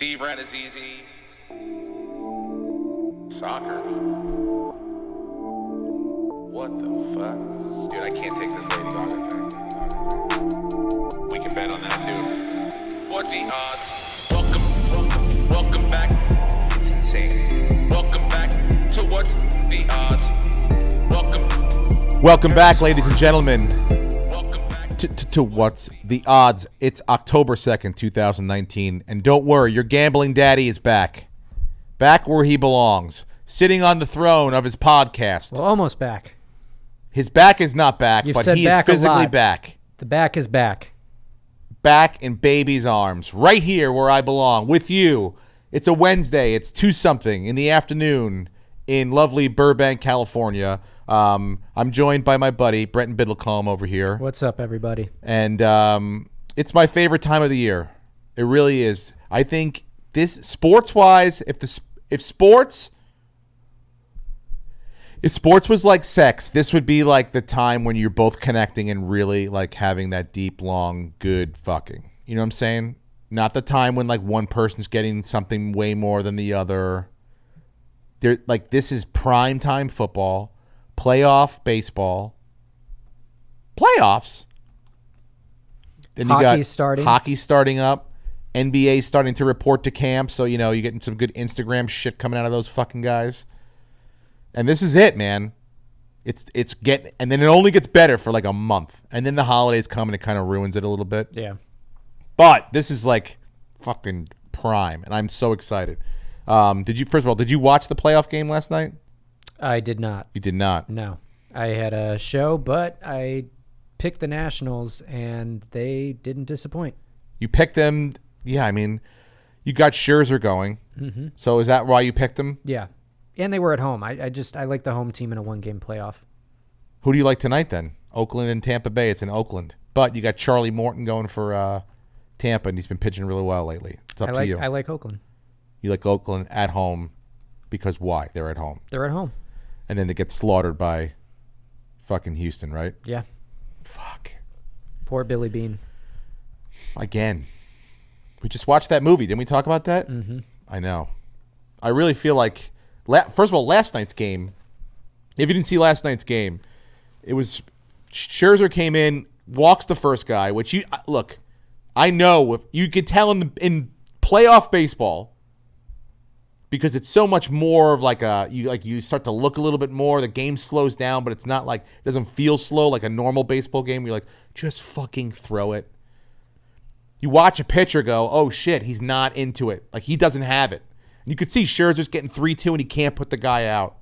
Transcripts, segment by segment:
Rannazzisi. Soccer. What the fuck? Dude, I can't take this Lady Gaga thing. We can bet on that too. What's the odds? Welcome back. It's insane. Welcome back to What's the Odds. Welcome back, ladies and gentlemen, to What's the Odds. It's October 2nd, 2019, and don't worry, your gambling daddy is back. Back where he belongs, sitting on the throne of his podcast. Well, almost back. His back is not back, You've but said he is back a physically lot. back. The back is back. Back in baby's arms, right here where I belong, with you. It's a Wednesday. It's 2-something in the afternoon in lovely Burbank, California. I'm joined by my buddy, Brenton Biddlecombe, over here. What's up, everybody? And it's my favorite time of the year. It really is. I think this, sports-wise, if sports was like sex, this would be like the time when you're both connecting and really like having that deep, long, good fucking. You know what I'm saying? Not the time when like one person's getting something way more than the other. Like this is prime time football, playoff baseball, playoffs. Then you got hockey starting up, NBA starting to report to camp. So you're getting some good Instagram shit coming out of those fucking guys. And this is it, man. And then it only gets better for like a month, and then the holidays come and it kind of ruins it a little bit. Yeah. But this is like fucking prime, and I'm so excited. Did you watch the playoff game last night? I did not. You did not? No. I had a show, but I picked the Nationals, and they didn't disappoint. You picked them. Yeah, I mean, you got Scherzer going. Mm-hmm. So is that why you picked them? Yeah. And they were at home. I like the home team in a one-game playoff. Who do you like tonight then? Oakland and Tampa Bay. It's in Oakland. But you got Charlie Morton going for Tampa, and he's been pitching really well lately. It's up to you. I like Oakland. You like Oakland at home because why? They're at home. They're at home. And then they get slaughtered by fucking Houston, right? Yeah. Fuck. Poor Billy Bean. Again. We just watched that movie. Didn't we talk about that? Mm-hmm. I know. I really feel like, first of all, last night's game, if you didn't see last night's game, it was Scherzer came in, walks the first guy, which look, I know you could tell in playoff baseball, because it's so much more of like you start to look a little bit more. The game slows down, but it's not like, it doesn't feel slow like a normal baseball game. You're like, just fucking throw it. You watch a pitcher go, oh shit, he's not into it. Like he doesn't have it. And you could see Scherzer's getting 3-2 and he can't put the guy out.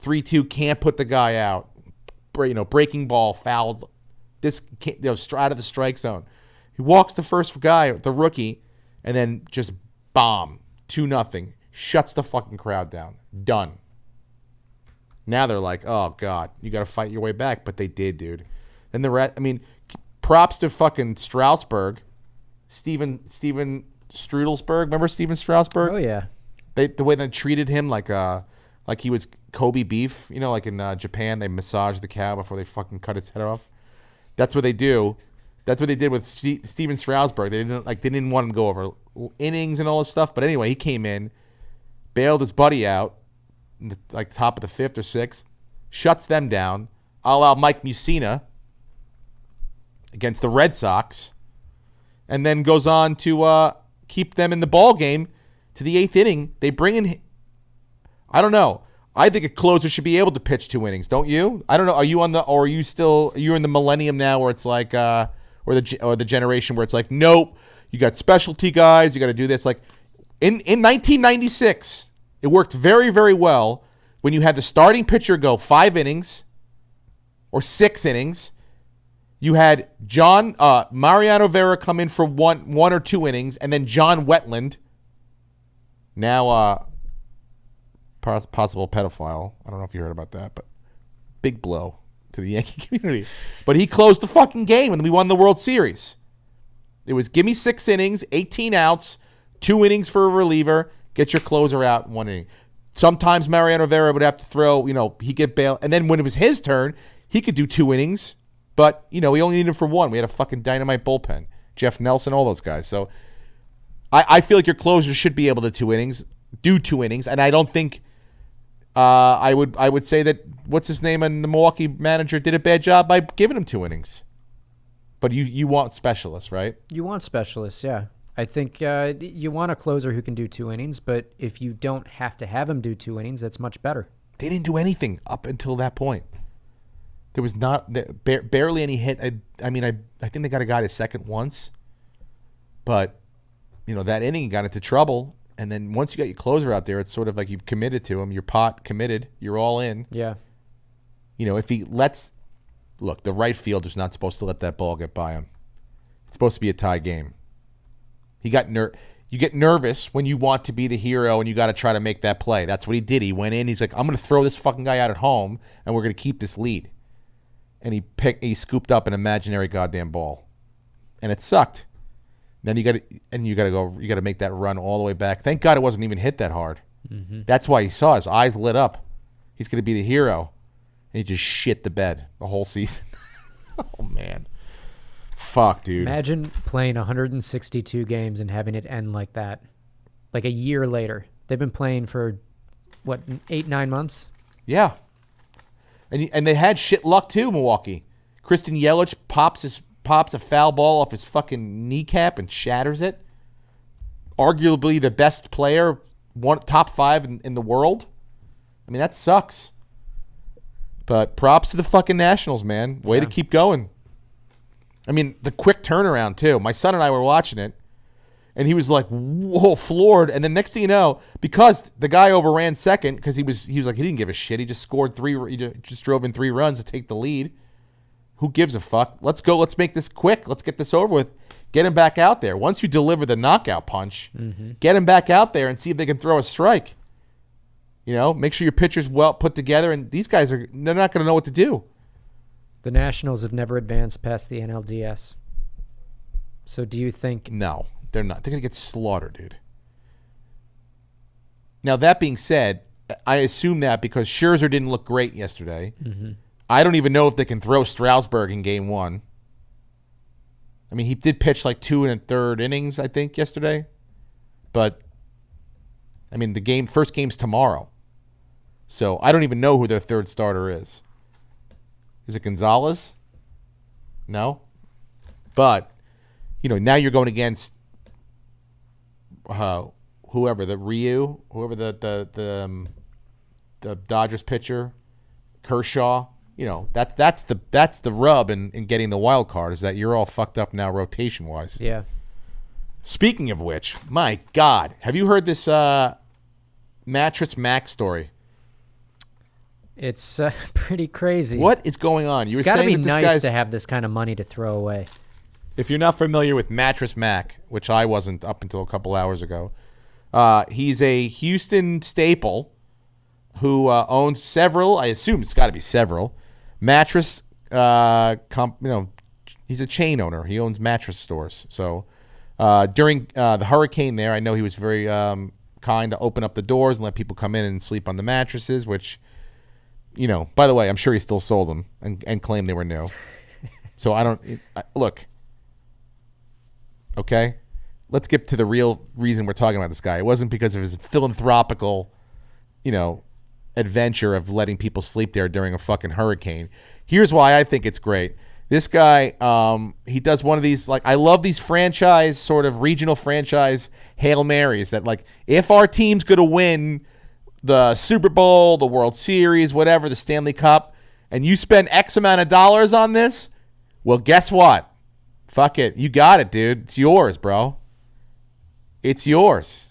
3-2, can't put the guy out. Breaking ball, fouled. This out of the strike zone. He walks the first guy, the rookie, and then just bomb. 2-0. Shuts the fucking crowd down. Done. Now they're like, oh, God, you got to fight your way back. But they did, dude. And the rest, props to fucking Strasburg. Steven Strudelsberg. Remember Steven Strasburg? Oh, yeah. The way they treated him like he was Kobe beef. Like in Japan, they massage the cow before they fucking cut his head off. That's what they do. That's what they did with Steven Strasburg. They didn't want him to go over innings and all this stuff. But anyway, he came in, bailed his buddy out, in the top of the 5th or 6th, shuts them down, a la Mike Mussina against the Red Sox, and then goes on to keep them in the ball game to the 8th inning. They bring in, I don't know. I think a closer should be able to pitch 2 innings, don't you? I don't know. Are you you're in the millennium now where it's like, or the generation where it's like, nope, you got specialty guys, you got to do this. Like in 1996, it worked very, very well when you had the starting pitcher go 5 innings or 6 innings. You had Mariano Vera come in for one or 2 innings, and then John Wetland, now possible pedophile. I don't know if you heard about that, but big blow to the Yankee community. But he closed the fucking game, and we won the World Series. It was give me 6 innings, 18 outs, 2 innings for a reliever, get your closer out in 1 inning. Sometimes Mariano Vera would have to throw, he'd get bailed. And then when it was his turn, he could do 2 innings. But, we only needed him for 1. We had a fucking dynamite bullpen. Jeff Nelson, all those guys. So I feel like your closer should be able to do 2 innings, and I don't think I would say that what's his name and the Milwaukee manager did a bad job by giving him 2 innings. But you want specialists, right? You want specialists, yeah. I think you want a closer who can do 2 innings, but if you don't have to have him do 2 innings, that's much better. They didn't do anything up until that point. There was barely any hit. I think they got a guy to second once, but that inning got into trouble. And then once you got your closer out there, it's sort of like you've committed to him. You're committed. You're all in. Yeah. If he lets – look, the right fielder's not supposed to let that ball get by him. It's supposed to be a tie game. You get nervous when you want to be the hero and you got to try to make that play. That's what he did. He went in. He's like, I'm going to throw this fucking guy out at home, and we're going to keep this lead. And he scooped up an imaginary goddamn ball. And it sucked. Then you got to make that run all the way back. Thank God it wasn't even hit that hard. Mm-hmm. That's why he saw his eyes lit up. He's going to be the hero. And he just shit the bed the whole season. Oh, man. Fuck, dude. Imagine playing 162 games and having it end like that. Like a year later. They've been playing for, 8-9 months? Yeah. And they had shit luck, too, Milwaukee. Christian Yelich pops a foul ball off his fucking kneecap and shatters it. Arguably the best player, top 5 in the world. I mean, that sucks. But props to the fucking Nationals, man. Way to keep going. I mean, the quick turnaround, too. My son and I were watching it, and he was like, whoa, floored. And then next thing you know, because the guy overran second, because he was like, he didn't give a shit. He just scored 3, he just drove in 3 runs to take the lead. Who gives a fuck? Let's go. Let's make this quick. Let's get this over with. Get him back out there. Once you deliver the knockout punch, get him back out there and see if they can throw a strike. Make sure your pitcher's well put together, and these guys they're not going to know what to do. The Nationals have never advanced past the NLDS. So do you think... No, they're not. They're going to get slaughtered, dude. Now, that being said, I assume that because Scherzer didn't look great yesterday. Mm-hmm. I don't even know if they can throw Strasburg in Game 1. I mean, he did pitch like 2 1/3 innings, I think, yesterday. But, I mean, first game's tomorrow. So I don't even know who their third starter is. Is it Gonzalez? No. But, now you're going against whoever the Dodgers pitcher, Kershaw. That's the rub in getting the wild card, is that you're all fucked up now rotation wise. Yeah. Speaking of which, my God, have you heard this Mattress Mac story? It's pretty crazy. What is going on? It's got to be nice to have this kind of money to throw away. If you're not familiar with Mattress Mac, which I wasn't up until a couple hours ago, he's a Houston staple who owns several, I assume it's got to be several, mattress, he's a chain owner. He owns mattress stores. So during the hurricane there, I know he was very kind to open up the doors and let people come in and sleep on the mattresses, which, by the way, I'm sure he still sold them and claimed they were new. So look, okay? Let's get to the real reason we're talking about this guy. It wasn't because of his philanthropical, adventure of letting people sleep there during a fucking hurricane. Here's why I think it's great. This guy, he does one of these, I love these franchise, sort of regional franchise Hail Marys that, if our team's going to win the Super Bowl, the World Series, whatever, the Stanley Cup, and you spend X amount of dollars on this, well, guess what? Fuck it. You got it, dude. It's yours, bro. It's yours.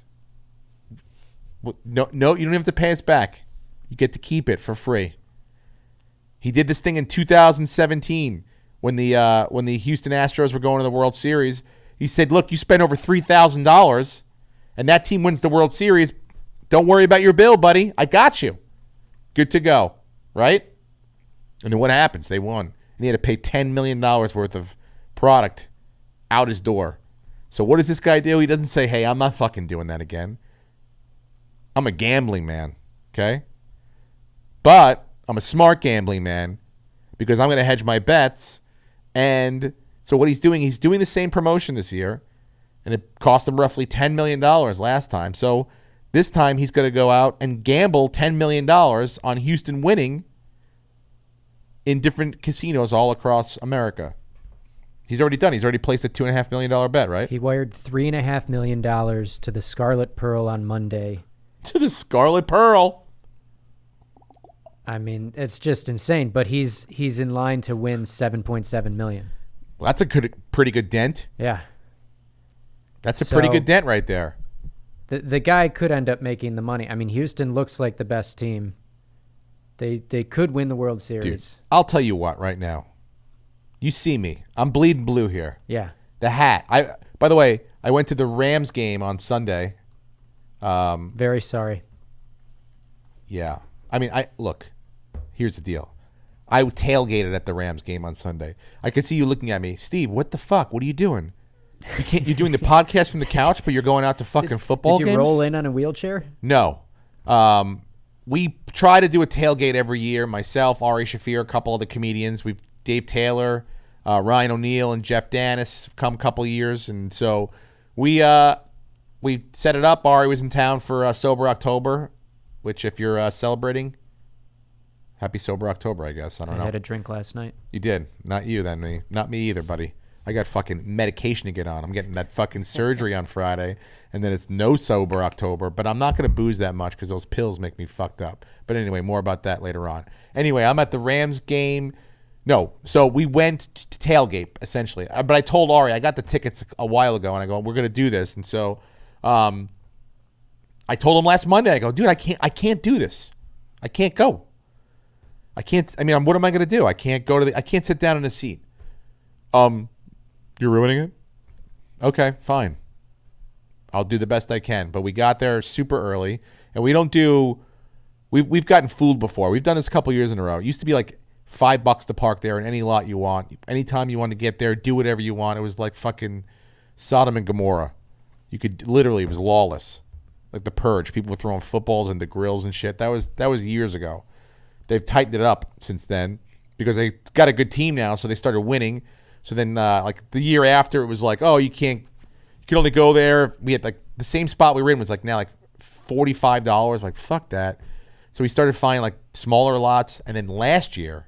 No, you don't have to pay us back. You get to keep it for free. He did this thing in 2017 when the Houston Astros were going to the World Series. He said, look, you spent over $3,000 and that team wins the World Series. Don't worry about your bill, buddy. I got you. Good to go, right? And then what happens? They won. And he had to pay $10 million worth of product out his door. So what does this guy do? He doesn't say, hey, I'm not fucking doing that again. I'm a gambling man, okay? But I'm a smart gambling man because I'm going to hedge my bets. And so what he's doing the same promotion this year. And it cost him roughly $10 million last time. So this time he's going to go out and gamble $10 million on Houston winning in different casinos all across America. He's already done. He's already placed a $2.5 million bet, right? He wired $3.5 million to the Scarlet Pearl on Monday. To the Scarlet Pearl. I mean, it's just insane. But he's in line to win $7.7 million. Well, that's a pretty good dent. Yeah. That's a pretty good dent right there. The guy could end up making the money. I mean, Houston looks like the best team. They could win the World Series. Dude, I'll tell you what right now. You see me. I'm bleeding blue here. Yeah. The hat. By the way, I went to the Rams game on Sunday. Very sorry. Yeah. I mean, look, here's the deal. I tailgated at the Rams game on Sunday. I could see you looking at me. Steve, what the fuck? What are you doing? You're doing the podcast from the couch, but you're going out to fucking football games? Did you roll in on a wheelchair? No. We try to do a tailgate every year. Myself, Ari Shafir, a couple of the comedians. Dave Taylor, Ryan O'Neal, and Jeff Dennis have come a couple of years. And so we set it up. Ari was in town for Sober October, which if you're celebrating, happy Sober October, I guess. I don't know. I had a drink last night. You did. Not you then, me. Not me either, buddy. I got fucking medication to get on. I'm getting that fucking surgery on Friday, and then it's no Sober October. But I'm not going to booze that much because those pills make me fucked up. But anyway, more about that later on. Anyway, I'm at the Rams game. No, so we went to tailgate, essentially. But I told Ari, I got the tickets a while ago, and I go, we're going to do this. And so I told him last Monday, I go, dude, I can't do this. I can't go. What am I going to do? I can't sit down in a seat. You're ruining it? Okay, fine. I'll do the best I can. But we got there super early, and we don't do. We've gotten fooled before. We've done this a couple years in a row. It used to be like $5 to park there in any lot you want. Anytime you want to get there, do whatever you want. It was like fucking Sodom and Gomorrah. You could literally, it was lawless, like the Purge. People were throwing footballs into grills and shit. That was years ago. They've tightened it up since then because they got a good team now, so they started winning. So then, like the year after, it was like, oh, you can only go there. We had like the same spot we were in was like now like $45. Like fuck that. So we started finding like smaller lots, and then last year,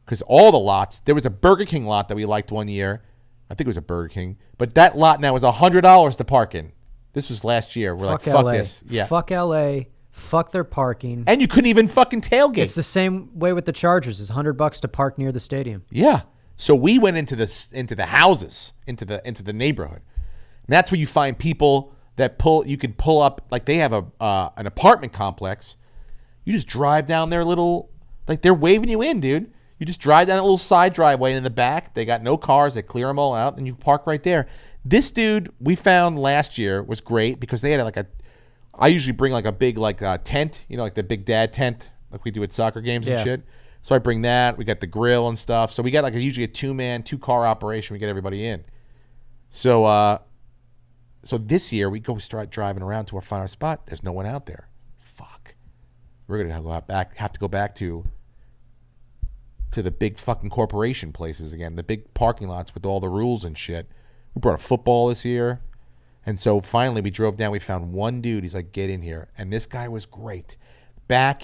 because all the lots, there was a Burger King lot that we liked one year. I think it was a Burger King, but that lot now was $100 to park in. This was last year. We're like, fuck this. Yeah. Fuck LA. Fuck their parking. And you couldn't even fucking tailgate. It's the same way with the Chargers. It's $100 to park near the stadium. Yeah. So we went into the houses, into the neighborhood. And that's where you find people that you can pull up, like they have an apartment complex. You just drive down their little, like they're waving you in, dude. You just drive down a little side driveway in the back. They got no cars. They clear them all out, and you park right there. This dude we found last year was great because they had I usually bring like a big tent, like the big dad tent, like we do at soccer games and shit. So I bring that. We got the grill and stuff. So we got usually a 2-car operation. We get everybody in. So this year we start driving around to find our spot. There's no one out there. Fuck. We're gonna have to go back to the big fucking corporation places again, the big parking lots with all the rules and shit. We brought a football this year. And so finally we drove down. We found one dude. He's like, get in here. And this guy was great. Back,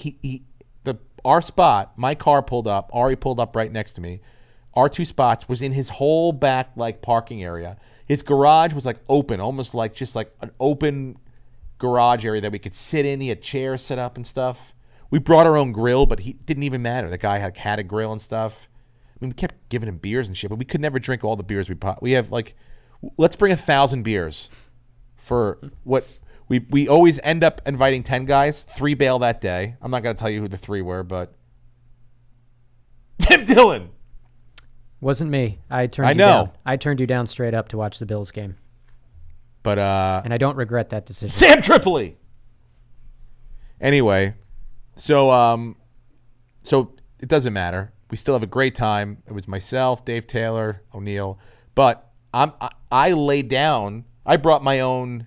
our spot, my car pulled up. Ari pulled up right next to me. Our two spots was in his whole back parking area. His garage was like open, almost like just like an open garage area that we could sit in. He had chairs set up and stuff. We brought our own grill, but he didn't even matter. The guy had a grill and stuff. I mean, we kept giving him beers and shit, but we could never drink all the beers we bought. We have let's bring 1,000 beers for what we always end up inviting 10 guys. 3 bail that day. I'm not going to tell you who the 3 were, but Tim Dillon. Wasn't me. I turned you down. I turned you down straight up to watch the Bills game. But and I don't regret that decision. Sam Tripoli. Anyway, so it doesn't matter. We still have a great time. It was myself, Dave Taylor, O'Neal, but I laid down. I brought my own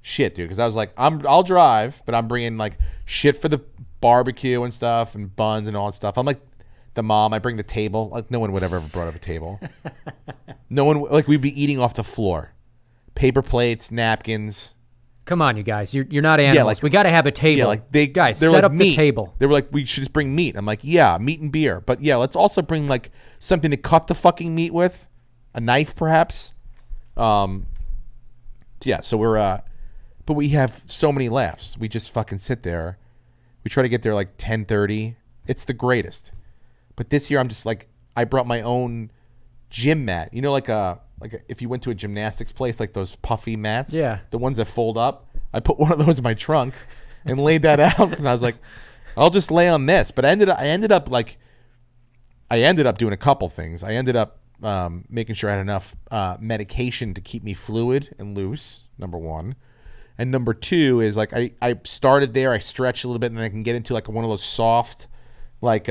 shit, dude, because I was like, I'll drive, but I'm bringing like shit for the barbecue and stuff and buns and all that stuff. I'm like the mom. I bring the table. Like no one would ever brought up a table. No one, like we'd be eating off the floor. paper plates, napkins. Come on, you guys. You're not animals. We got to have a table. Yeah, like guys, they're set like up meat. the table. They were like, we should just bring meat. I'm like, yeah, meat and beer. But yeah, let's also bring like something to cut the fucking meat with. A knife, perhaps. Yeah, so we're but we have so many laughs. We just fucking sit there. We try to get there like 10:30. It's the greatest. But this year I'm just like, I brought my own gym mat. You know, like if you went to a gymnastics place, like those puffy mats, Yeah. the ones that fold up. I put one of those in my trunk and laid that out because I was like, I'll just lay on this. But I ended up doing a couple things. I ended up making sure I had enough medication to keep me fluid and loose. Number one. And number two is like I started there. I stretched a little bit, and then I can get into like one of those soft, like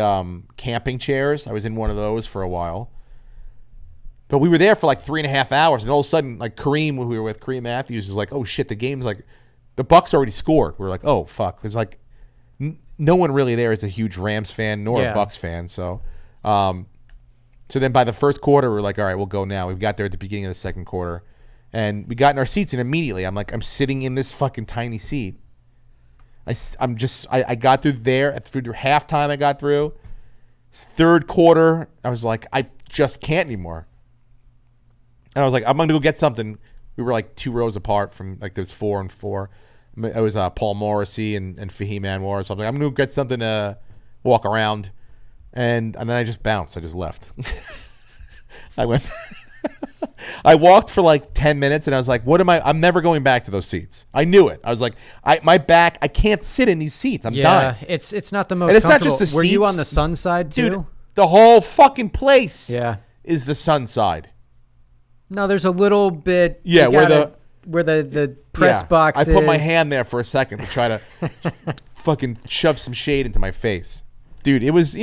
camping chairs. I was in one of those for a while. But we were there for like 3.5 hours, and all of a sudden, like Kareem, who we were with, Kareem Matthews, is like, "Oh shit, the game's like, the Bucks already scored." We were like, "Oh fuck," because like no one really there is a huge Rams fan nor a Bucks fan. So, so then by the first quarter, we're like, "All right, we'll go now." We got there at the beginning of the second quarter, and we got in our seats, and immediately I'm like, I'm sitting in this fucking tiny seat. I got through there through halftime. I got through third quarter. I was like, I just can't anymore. And I was like, I'm going to go get something. We were like 2 rows apart from, like, there's 4 and 4. It was Paul Morrissey and Fahim Anwar or something. I'm going to get something to walk around. And then I just bounced. I just left. I walked for like 10 minutes, and I was like, I'm never going back to those seats. I knew it. I was like, my back, I can't sit in these seats. I'm dying. Yeah, it's not the most And it's not comfortable. just the Were you seats. on the sun side, too? Dude, the whole fucking place is the sun side. No, there's a little bit. Yeah, where the press box I is. put my hand there for a second to try to fucking shove some shade into my face. Dude, it was,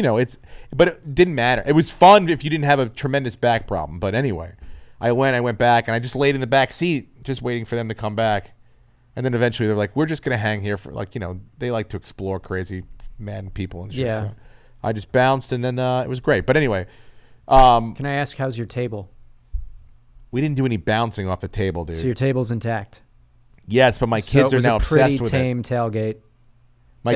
but it didn't matter. It was fun if you didn't have a tremendous back problem. But anyway, I went back, and I just laid in the back seat, just waiting for them to come back. And then eventually they're like, we're just going to hang here for, like, they like to explore crazy mad people and shit. Yeah. So I just bounced, and then it was great. But anyway. Can I ask, how's your table? We didn't do any bouncing off the table, dude. So your table's intact? Yes, but my kids are now obsessed with it. So it was a pretty tame tailgate.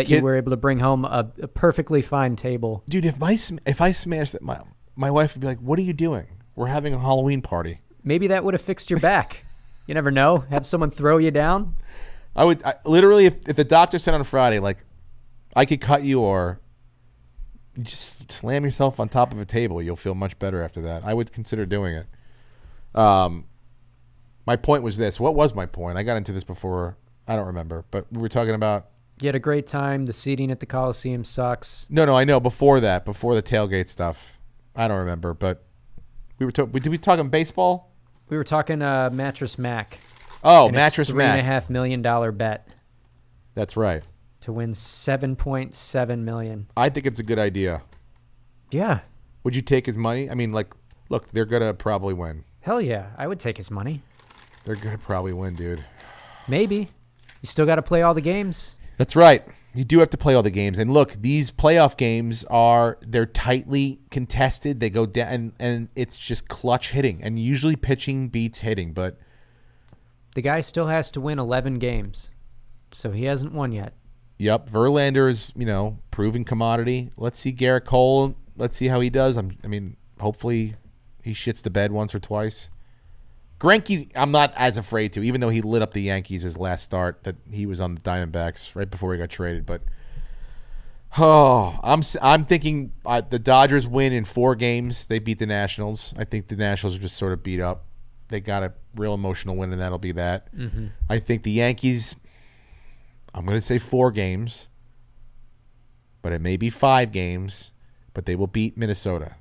You were able to bring home a perfectly fine table. Dude, if I smashed it, my wife would be like, "What are you doing? We're having a Halloween party." Maybe that would have fixed your back. You never know. Have someone throw you down. I literally, if the doctor said on Friday, like, I could cut you, or you just slam yourself on top of a table, you'll feel much better after that. I would consider doing it. My point was this. What was my point? I got into this before. I don't remember, but we were talking about. You had a great time. The seating at the Coliseum sucks. No, I know. Before that, before the tailgate stuff, I don't remember. But we were did we talk on baseball? We were talking Mattress Mac. Oh, Mattress Mac. $3.5 million bet. That's right. To win $7.7 million. I think it's a good idea. Yeah. Would you take his money? I mean, like, look, they're gonna probably win. Hell yeah, I would take his money. They're gonna probably win, dude. Maybe. You still got to play all the games. That's right. You do have to play all the games. And look, these playoff games they're tightly contested. They go down, and it's just clutch hitting. And usually pitching beats hitting, but the guy still has to win 11 games. So he hasn't won yet. Yep. Verlander is, proven commodity. Let's see Garrett Cole. Let's see how he does. Hopefully he shits the bed once or twice. Greinke, I'm not as afraid to, even though he lit up the Yankees his last start, that he was on the Diamondbacks right before he got traded. But I'm thinking the Dodgers win in 4 games. They beat the Nationals. I think the Nationals are just sort of beat up. They got a real emotional win, and that'll be that. Mm-hmm. I think the Yankees, I'm going to say 4 games, but it may be 5 games, but they will beat Minnesota.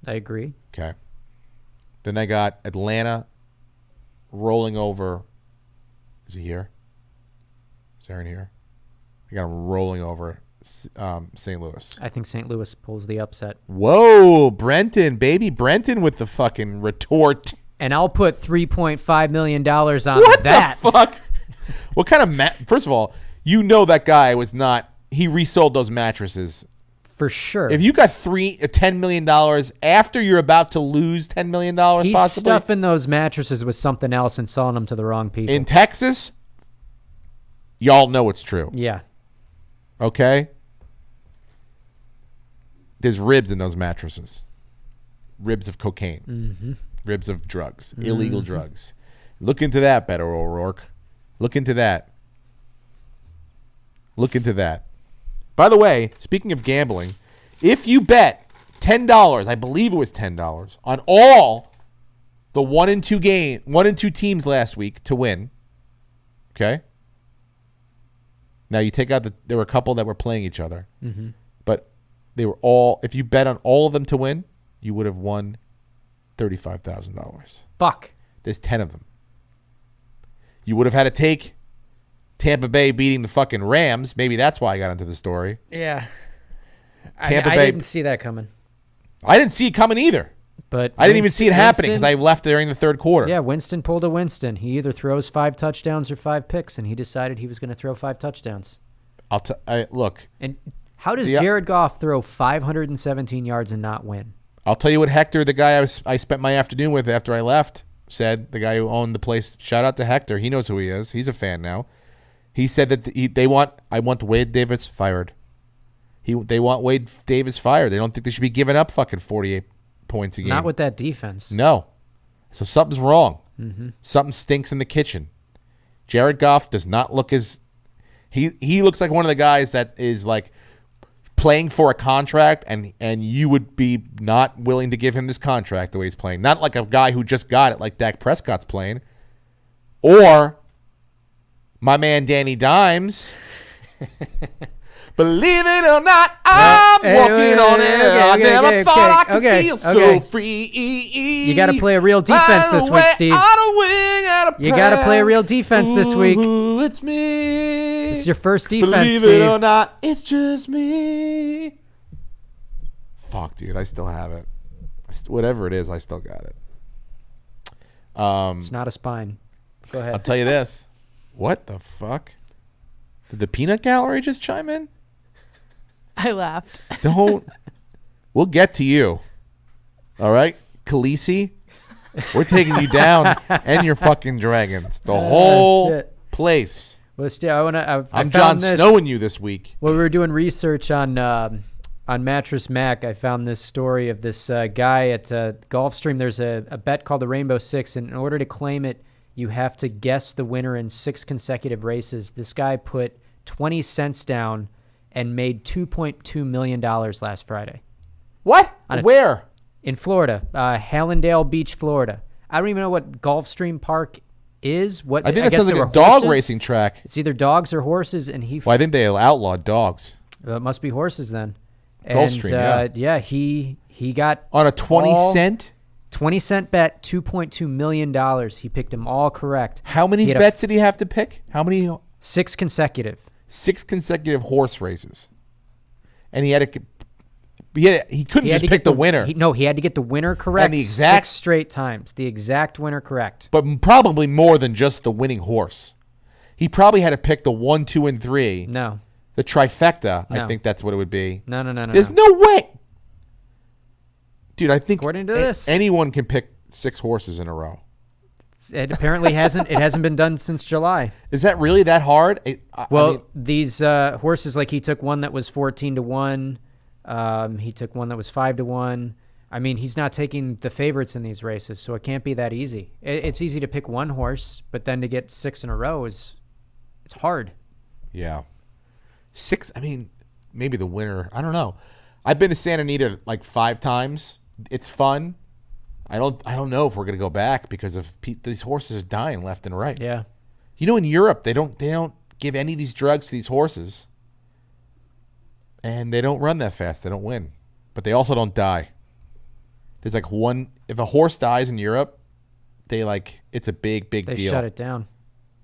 I agree. Okay. Then I got Atlanta rolling over. Is he here? Is Aaron here? I got him rolling over St. Louis. I think St. Louis pulls the upset. Whoa, Brenton, baby Brenton with the fucking retort. And I'll put $3.5 million on what that. What the fuck? What kind of first of all, that guy was not. He resold those mattresses for sure. If you got $10 million after you're about to lose $10 million, He's possibly stuffing those mattresses with something else and selling them to the wrong people. in Texas, y'all know it's true. Yeah. Okay? There's ribs in those mattresses. Ribs of cocaine. Mm-hmm. Ribs of drugs. Illegal drugs. Look into that, Beto O'Rourke. Look into that. Look into that. By the way, speaking of gambling, if you bet $10, I believe it was $10, on all the 1 and 2 teams last week to win, okay? Now you take out there were a couple that were playing each other, but they were all. If you bet on all of them to win, you would have won $35,000. Fuck. There's 10 of them. You would have had to take Tampa Bay beating the fucking Rams. Maybe that's why I got into the story. Yeah. Tampa I Bay. didn't see that coming. I didn't see it coming either. But I didn't even see it happening because I left during the third quarter. Yeah, Winston pulled a Winston. He either throws 5 touchdowns or 5 picks, and he decided he was going to throw 5 touchdowns. Look. And how does Jared Goff throw 517 yards and not win? I'll tell you what Hector, the guy I spent my afternoon with after I left, said. The guy who owned the place. Shout out to Hector. He knows who he is. He's a fan now. He said that I want Wade Davis fired. They want Wade Davis fired. They don't think they should be giving up fucking 48 points a game. Not with that defense. No. So something's wrong. Mm-hmm. Something stinks in the kitchen. Jared Goff does not look as he looks like one of the guys that is like playing for a contract and you would be not willing to give him this contract the way he's playing. Not like a guy who just got it like Dak Prescott's playing. Or my man Danny Dimes. Believe it or not, I'm walking on air. I never thought I could feel so free. You got to play a real defense this week, Steve. You got to play a real defense this week. Ooh, it's me. It's your first defense, Believe Steve. it or not, it's just me. Fuck, dude, I still have it. Whatever it is, I still got it. It's not a spine. Go ahead. I'll tell you this. What the fuck? Did the peanut gallery just chime in? I laughed. Don't. We'll get to you. All right, Khaleesi? We're taking you down and your fucking dragons. The whole shit. place. Well, Steve, I'm Jon Snowing you this week. When we were doing research on Mattress Mac, I found this story of this guy at Gulfstream. There's a bet called the Rainbow Six, and in order to claim it, you have to guess the winner in 6 consecutive races. This guy put 20 cents down and made $2.2 million last Friday. What? Where? In Florida, Hallandale Beach, Florida. I don't even know what Gulfstream Park is. I think it sounds like a dog racing track. It's either dogs or horses, and Well, I think they outlawed dogs. It must be horses then. Gulfstream, yeah. He got on a 20-cent 20-cent bet, $2.2 million. He picked them all correct. How many bets did he have to pick? How many? 6 consecutive. 6 consecutive horse races, and he couldn't just pick the winner. He had to get the winner correct. And the exact 6 straight times, the exact winner correct. But probably more than just the winning horse. He probably had to pick the 1, 2, and 3. No, the trifecta. No. I think that's what it would be. No. There's no way, dude. I think according to this, anyone can pick 6 horses in a row. It apparently hasn't. It hasn't been done since July. Is that really that hard? These horses, like he took one that was 14-1. He took one that was 5-1. I mean, he's not taking the favorites in these races, so it can't be that easy. It's easy to pick one horse, but then to get 6 in a row it's hard. Yeah, 6. I mean, maybe the winner. I don't know. I've been to Santa Anita like 5 times. It's fun. I don't know if we're gonna go back because of these horses are dying left and right. Yeah. You know, in Europe they don't give any of these drugs to these horses, and they don't run that fast. They don't win, but they also don't die. There's like if a horse dies in Europe, it's a big deal. They shut it down.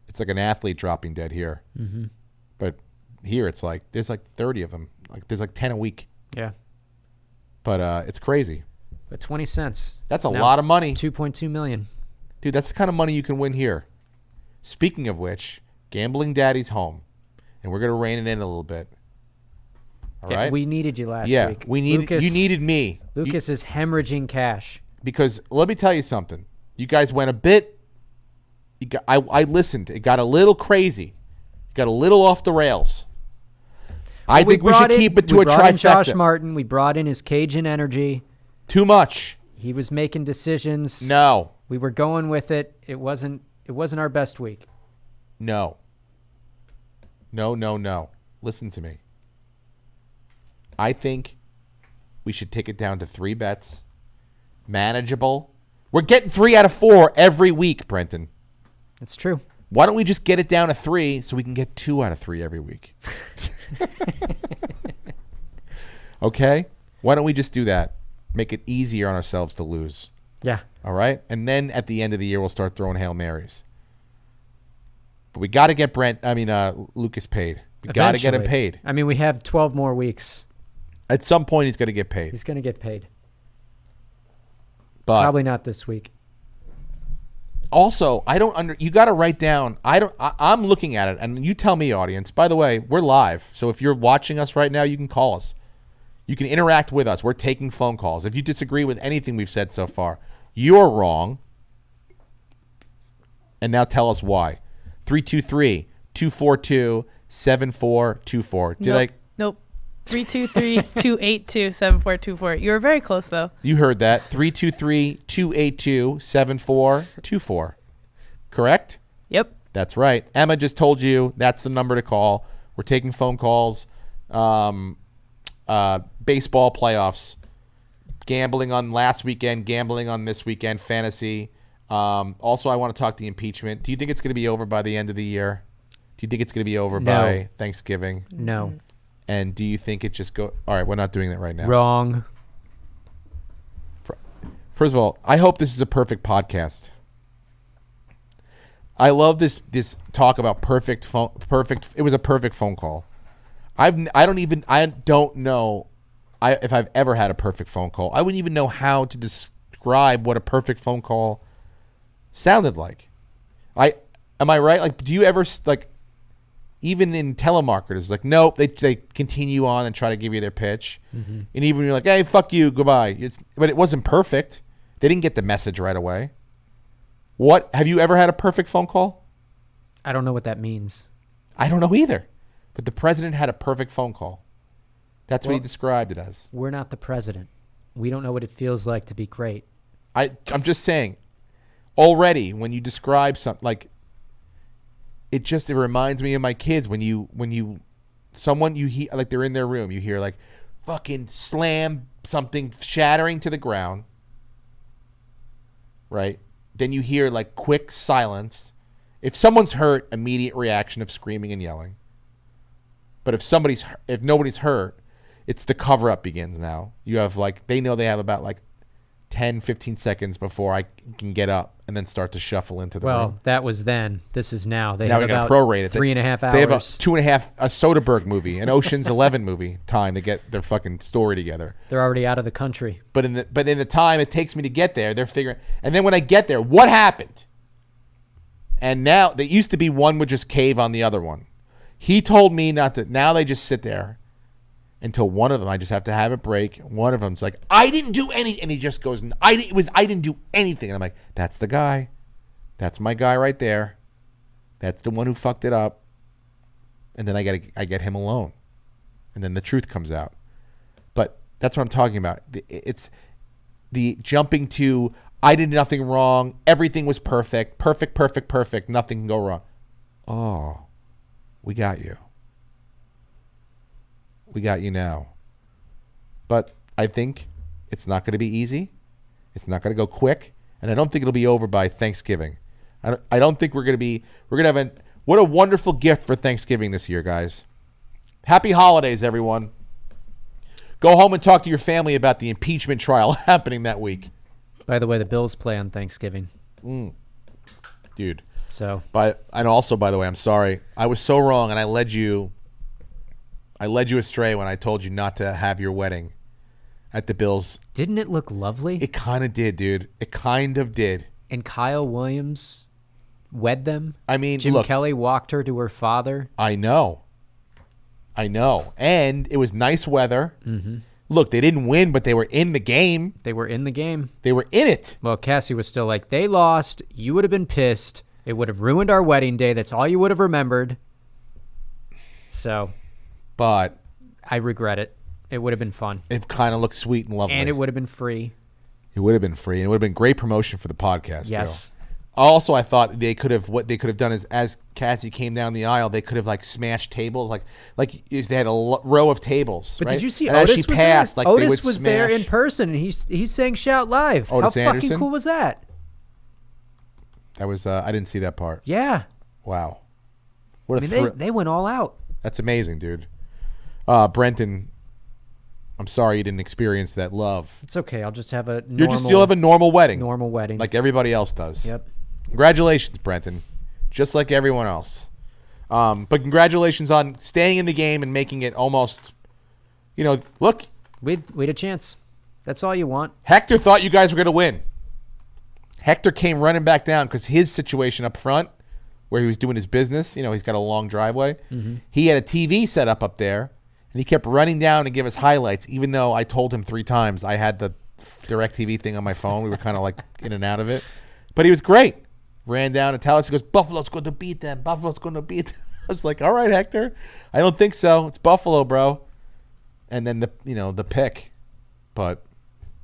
It's like an athlete dropping dead here. Mm-hmm. But here it's like there's like 30 of them. Like there's like 10 a week. Yeah. But it's crazy. But 20 cents. That's a lot of money. $2.2 million. Dude, that's the kind of money you can win here. Speaking of which, Gambling Daddy's home, and we're gonna rein it in a little bit. All right. We needed you last Yeah, week. you needed me. Lucas is hemorrhaging cash. Because let me tell you something. You guys went a bit. I listened. It got a little crazy. It got a little off the rails. I think we should keep it to a We brought in Josh trifecta. Martin. We brought in his Cajun energy. Too much. He was making decisions. No. We were going with it. It wasn't our best week. No. No. Listen to me. I think we should take it down to 3 bets. Manageable. We're getting 3 out of 4 every week, Brenton. It's true. Why don't we just get it down to 3 so we can get 2 out of 3 every week? Okay? Why don't we just do that? Make it easier on ourselves to lose. Yeah. All right? And then at the end of the year, we'll start throwing Hail Marys. But we got to get Lucas paid. We got to get him Eventually. paid. I mean, we have 12 more weeks. At some point, he's going to get paid. He's going to get paid. But Probably not this week. also, you got to write down. I'm looking at it, and you tell me, audience. By the way, we're live, so if you're watching us right now, you can call us. You can interact with us. We're taking phone calls. If you disagree with anything we've said so far, you're wrong. And now tell us why. 323-242-7424. Nope. 323-282-7424. You were very close, though. You heard that. 323-282-7424. Correct? Yep. That's right. Emma just told you that's the number to call. We're taking phone calls. Baseball playoffs. Gambling on last weekend. Gambling on this weekend. Fantasy. Also, I want to talk the impeachment. Do you think it's going to be over by the end of the year? Do you think it's going to be over by Thanksgiving? No. And do you think it just go? All right, we're not doing that right now. Wrong. First of all, I hope this is a perfect podcast. I love this talk about perfect. It was a perfect phone call. I don't know if I've ever had a perfect phone call. I wouldn't even know how to describe what a perfect phone call sounded like. Am I right? Like, do you ever even in telemarketers, like, nope, they continue on and try to give you their pitch. Mm-hmm. And even when you're like, hey, fuck you, goodbye. But it wasn't perfect. They didn't get the message right away. Have you ever had a perfect phone call? I don't know what that means. I don't know either. But the president had a perfect phone call. That's what he described it as. We're not the president. We don't know what it feels like to be great. I'm just saying, already when you describe something like, it reminds me of my kids someone you hear, like, they're in their room, you hear like fucking slam something shattering to the ground, right? Then you hear like quick silence. If someone's hurt, immediate reaction of screaming and yelling. But if nobody's hurt, it's the cover up begins now. You have they know they have about 10, 15 seconds before I can get up and then start to shuffle into the room. Well, that was then. This is now. They now have we got about to prorate it. 3.5 hours. They have a 2.5, a Soderbergh movie, an Ocean's 11 movie time to get their fucking story together. They're already out of the country. But in the time it takes me to get there, they're figuring. And then when I get there, what happened? And now, there used to be one would just cave on the other one. He told me not to. Now they just sit there until one of them, I just have to have it break. One of them's like, I didn't do anything. And he just goes, I didn't do anything. And I'm like, that's the guy. That's my guy right there. That's the one who fucked it up. And then I get him alone. And then the truth comes out. But that's what I'm talking about. It's the jumping to, I did nothing wrong. Everything was perfect. Perfect. Nothing can go wrong. Oh, we got you. We got you now. But I think it's not going to be easy. It's not going to go quick. And I don't think it'll be over by Thanksgiving. I don't think we're going to have what a wonderful gift for Thanksgiving this year, guys. Happy holidays, everyone. Go home and talk to your family about the impeachment trial happening that week. By the way, the Bills play on Thanksgiving. Dude. So. And also, by the way, I'm sorry. I was so wrong, and I led you astray when I told you not to have your wedding at the Bills. Didn't it look lovely? It kind of did, dude. It kind of did. And Kyle Williams wed them. I mean, Jim look, Kelly walked her to her father. I know. I know. And it was nice weather. Mm-hmm. Look, they didn't win, but they were in the game. They were in the game. They were in it. Well, Cassie was still like, they lost. You would have been pissed. It would have ruined our wedding day. That's all you would have remembered. So. But. I regret it. It would have been fun. It kind of looked sweet and lovely. And it would have been free. It would have been free. And it would have been great promotion for the podcast, Yes. too. Also, I thought what they could have done is, as Cassie came down the aisle, they could have like smashed tables, like if they had a row of tables. But right? did you see and Otis as she was passed, there? Like they Otis would was smash. there in person, and he's saying "Shout Live." Otis How Anderson? fucking cool was that? That was I didn't see that part. Yeah. Wow, what I a mean, they went all out. That's amazing, dude. Brenton, I'm sorry you didn't experience that love. It's okay. I'll just have a normal. You'll have a normal wedding. Normal wedding, like everybody else does. Yep. Congratulations, Brenton. Just like everyone else. But congratulations on staying in the game and making it almost, look. We had a chance. That's all you want. Hector thought you guys were going to win. Hector came running back down because his situation up front, where he was doing his business, he's got a long driveway. Mm-hmm. He had a TV set up there, and he kept running down to give us highlights, even though I told him 3 times I had the DirecTV thing on my phone. We were kind of like in and out of it. But he was great. Ran down and tell us, he goes, Buffalo's going to beat them. Buffalo's going to beat them. I was like, all right, Hector. I don't think so. It's Buffalo, bro. And then the pick. But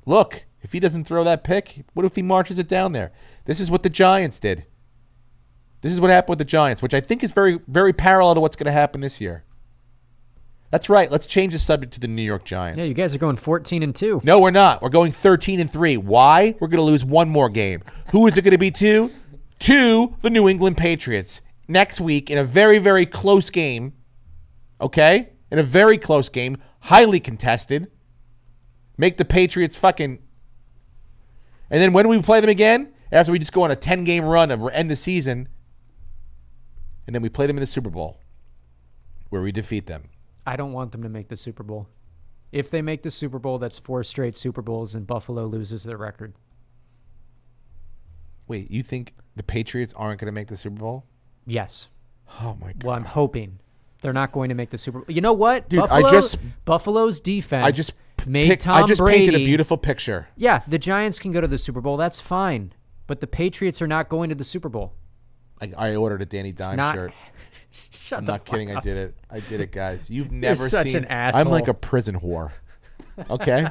look, if he doesn't throw that pick, what if he marches it down there? This is what the Giants did. This is what happened with the Giants, which I think is very, very parallel to what's going to happen this year. That's right. Let's change the subject to the New York Giants. Yeah, you guys are going 14-2. No, we're not. We're going 13-3. Why? We're going to lose one more game. Who is it going to be to? To the New England Patriots next week in a very, very close game. Okay? In a very close game. Highly contested. Make the Patriots fucking... And then when do we play them again? After we just go on a 10-game run and end the season. And then we play them in the Super Bowl. Where we defeat them. I don't want them to make the Super Bowl. If they make the Super Bowl, that's 4 straight Super Bowls, and Buffalo loses their record. Wait, you think the Patriots aren't going to make the Super Bowl? Yes. Oh, my God. Well, I'm hoping. They're not going to make the Super Bowl. You know what? Dude, Buffalo's defense made I Tom just Brady. painted a beautiful picture. Yeah, the Giants can go to the Super Bowl. That's fine. But the Patriots are not going to the Super Bowl. I ordered a Danny Dimes shirt. Shut I'm the not fuck kidding. up. I did it, guys. You've never such seen. an asshole. I'm like a prison whore. Okay,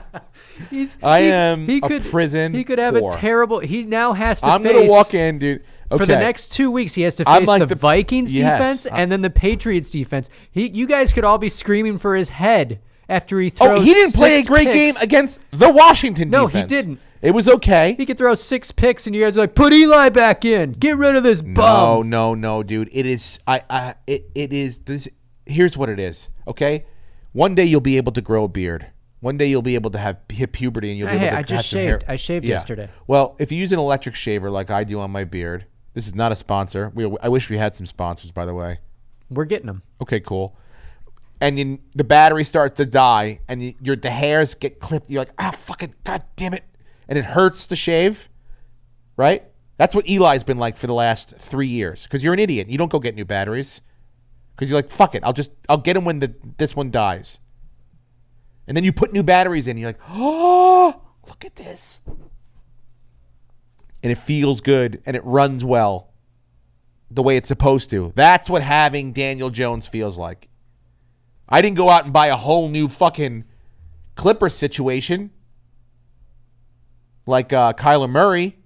I am a prison. He could have whore. a terrible. He now has to. I'm face, gonna walk in, dude. Okay. For the next 2 weeks, he has to I'm face like the the- Vikings yes. defense and then the Patriots defense. You guys could all be screaming for his head after he throws. Oh, he didn't play a 6 great picks. game against the Washington No, defense. he didn't. It was okay. He could throw 6 picks, and you guys are like, put Eli back in. Get rid of this bum. No, dude. It is. It is this. Here's what it is. Okay, one day you'll be able to grow a beard. One day you'll be able to hit puberty, and you'll be able to. I just shaved. I shaved yesterday. Well, if you use an electric shaver like I do on my beard, this is not a sponsor. I wish we had some sponsors, by the way. We're getting them. Okay, cool. And the battery starts to die, and the hairs get clipped. You're like, fucking, god damn it. And it hurts to shave, right? That's what Eli's been like for the last 3 years. Because you're an idiot. You don't go get new batteries. Because you're like, fuck it. I'll get them when this one dies. And then you put new batteries in. And you're like, oh, look at this. And it feels good. And it runs well. The way it's supposed to. That's what having Daniel Jones feels like. I didn't go out and buy a whole new fucking Clipper situation. Like Kyler Murray.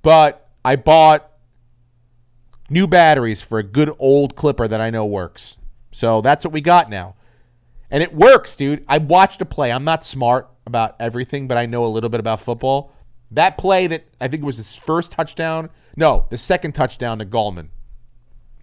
But I bought new batteries for a good old Clipper that I know works. So that's what we got now. And it works, dude. I watched a play. I'm not smart about everything, but I know a little bit about football. That play that I think it was his first touchdown. No, the second touchdown to Gallman.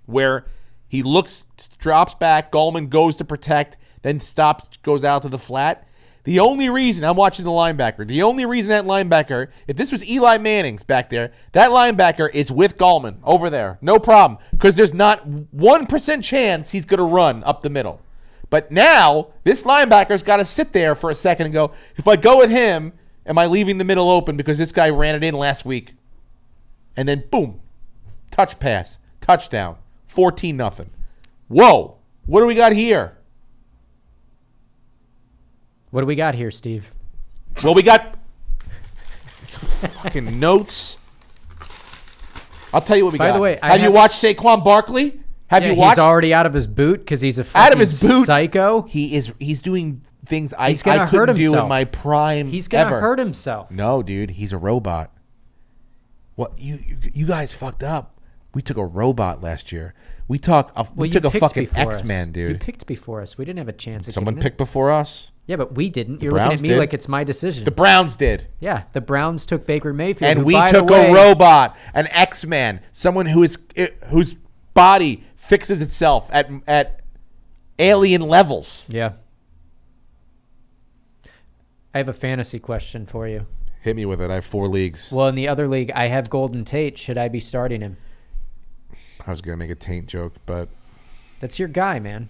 Where he drops back, Gallman goes to protect, then stops, goes out to the flat. The only reason, I'm watching the linebacker, the only reason that linebacker, if this was Eli Manning's back there, that linebacker is with Gallman over there. No problem. Because there's not 1% chance he's going to run up the middle. But now, this linebacker's got to sit there for a second and go, if I go with him, am I leaving the middle open because this guy ran it in last week? And then, boom, touch pass, touchdown, 14-0. Whoa. What do we got here? What do we got here, Steve? Well, we got fucking notes. I'll tell you what we got. By the way, have you watched Saquon Barkley? Have you watched? He's already out of his boot because he's a Out of his boot. psycho. He's doing things I He's gonna hurt couldn't do in himself. my prime. He's gonna ever. hurt himself. No, dude, he's a robot. What you guys fucked up. We took a robot last year. We took a fucking X-Man, dude. You picked before us. We didn't have a chance at Someone getting picked before us. Yeah, but we didn't. You're Browns looking at me did. like it's my decision. The Browns did. Yeah, the Browns took Baker Mayfield. And who, we by took the way, a robot, an X-Man, someone whose body fixes itself at alien levels. Yeah. I have a fantasy question for you. Hit me with it. I have 4 leagues. Well, in the other league, I have Golden Tate. Should I be starting him? I was going to make a taint joke, but That's your guy, man.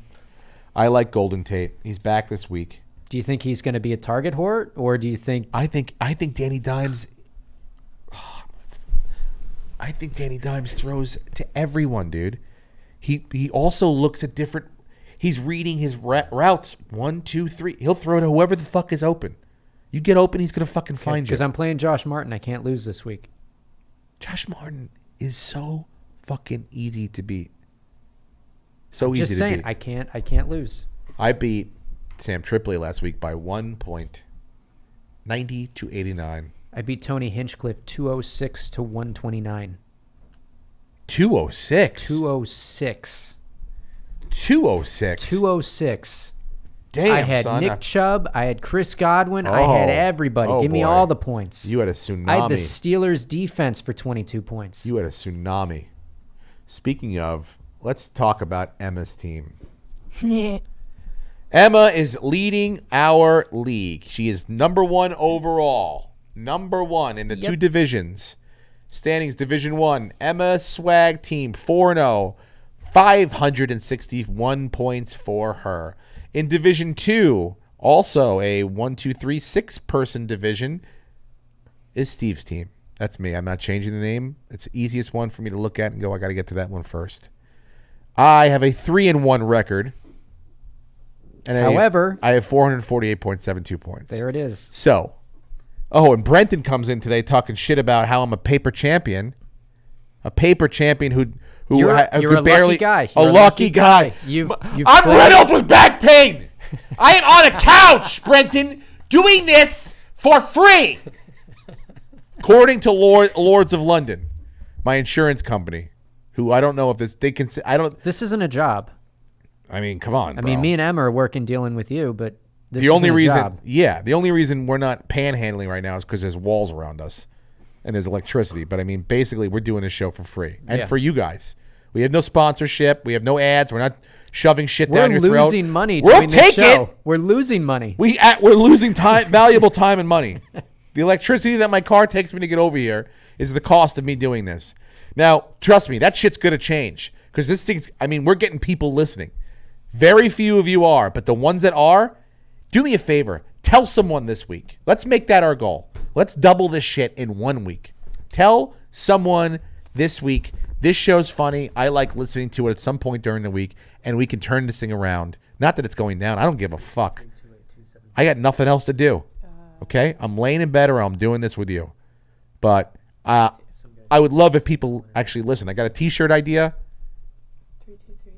I like Golden Tate. He's back this week. Do you think he's going to be a target whore, or do you think... I think Danny Dimes throws to everyone, dude. He also looks at different. He's reading his routes 1, 2, 3. He'll throw to whoever the fuck is open. You get open, he's gonna fucking find you. Because I'm playing Josh Martin. I can't lose this week. Josh Martin is so fucking easy to beat. So Just easy saying, to beat. I can't lose. I beat Sam Tripoli last week by 1 point, 90-89. I beat Tony Hinchcliffe 206 to 129. 206. 206. 206. 206. Damn, I had son. Nick Chubb. I had Chris Godwin. I had everybody. Oh, Give me boy. all the points. You had a tsunami. I had the Steelers defense for 22 points. You had a tsunami. Speaking of, let's talk about Emma's team. Emma is leading our league. She is number 1 overall. Number 1 in the 2 divisions. Standings Division 1. Emma Swag team 4-0. 561 points for her. In Division 2, also a 6-person division, is Steve's team. That's me. I'm not changing the name. It's the easiest one for me to look at and go, I got to get to that one first. I have a 3-1 record. And However, I have 448.72 points. there it is. So, and Brenton comes in today talking shit about how I'm a paper champion. A paper champion who You're could a barely, lucky guy. A You're a lucky guy. You've I'm played- riddled with back pain. I am on a couch, Brenton, doing this for free. According to Lords of London, my insurance company, who I don't know if they can. This isn't a job. I mean, come on. I bro. mean, me and Emma are working dealing with you, but this the only isn't a reason, job. the only reason we're not panhandling right now is because there's walls around us and there's electricity. But I mean, basically, we're doing this show for free and for you guys. We have no sponsorship. We have no ads. We're not shoving shit down We're your throat. losing money We'll doing this take show. it. We're losing money. We're losing time, valuable time and money. The electricity that my car takes me to get over here is the cost of me doing this. Now, trust me, that shit's going to change because this thing's, I mean, we're getting people listening. Very few of you are, but the ones that are, do me a favor. Tell someone this week. Let's make that our goal. Let's double this shit in 1 week. Tell someone this week, this show's funny. I like listening to it at some point during the week, and we can turn this thing around. Not that it's going down. I don't give a fuck. I got nothing else to do. Okay? I'm laying in bed or I'm doing this with you. But I would love if people actually listen. I got a T-shirt idea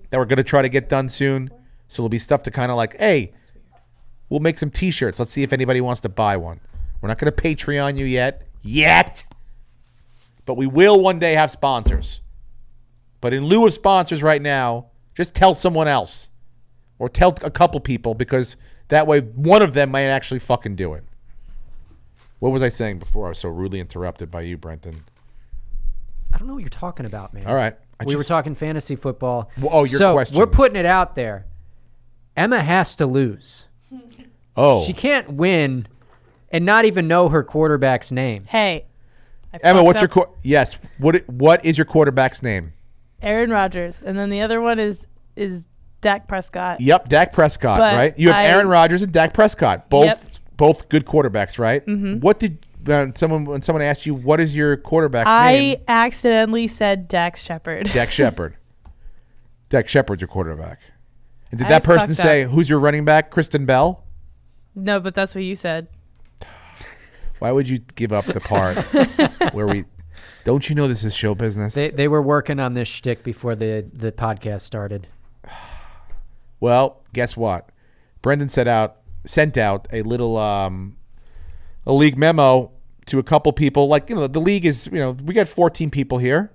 that we're going to try to get done soon. So it'll be stuff to kind of like, hey, we'll make some T-shirts. Let's see if anybody wants to buy one. We're not going to Patreon you yet. But we will one day have sponsors. But in lieu of sponsors right now, just tell someone else. Or tell a couple people because that way one of them might actually fucking do it. What was I saying before I was so rudely interrupted by you, Brenton? I don't know what you're talking about, man. All right. We were talking fantasy football. Well, your so question. We're putting it out there. Emma has to lose. Oh. She can't win and not even know her quarterback's name. Hey. Emma, what's your yes? What is your quarterback's name? Aaron Rodgers, and then the other one is Dak Prescott. Yep, Dak Prescott, But right? You have Aaron Rodgers and Dak Prescott, both good quarterbacks, right? Mm-hmm. What did when someone asked you what is your quarterback's name? I accidentally said Dax Shepard. Dak Shepard. Dak Shepard's your quarterback. And did I that person fucked say, up. who's your running back? Kristen Bell? No, but that's what you said. Why would you give up the part where we... Don't you know this is show business? They were working on this shtick before the podcast started. Well, guess what? Brendan sent out a little a league memo to a couple people. Like, the league is, we got 14 people here.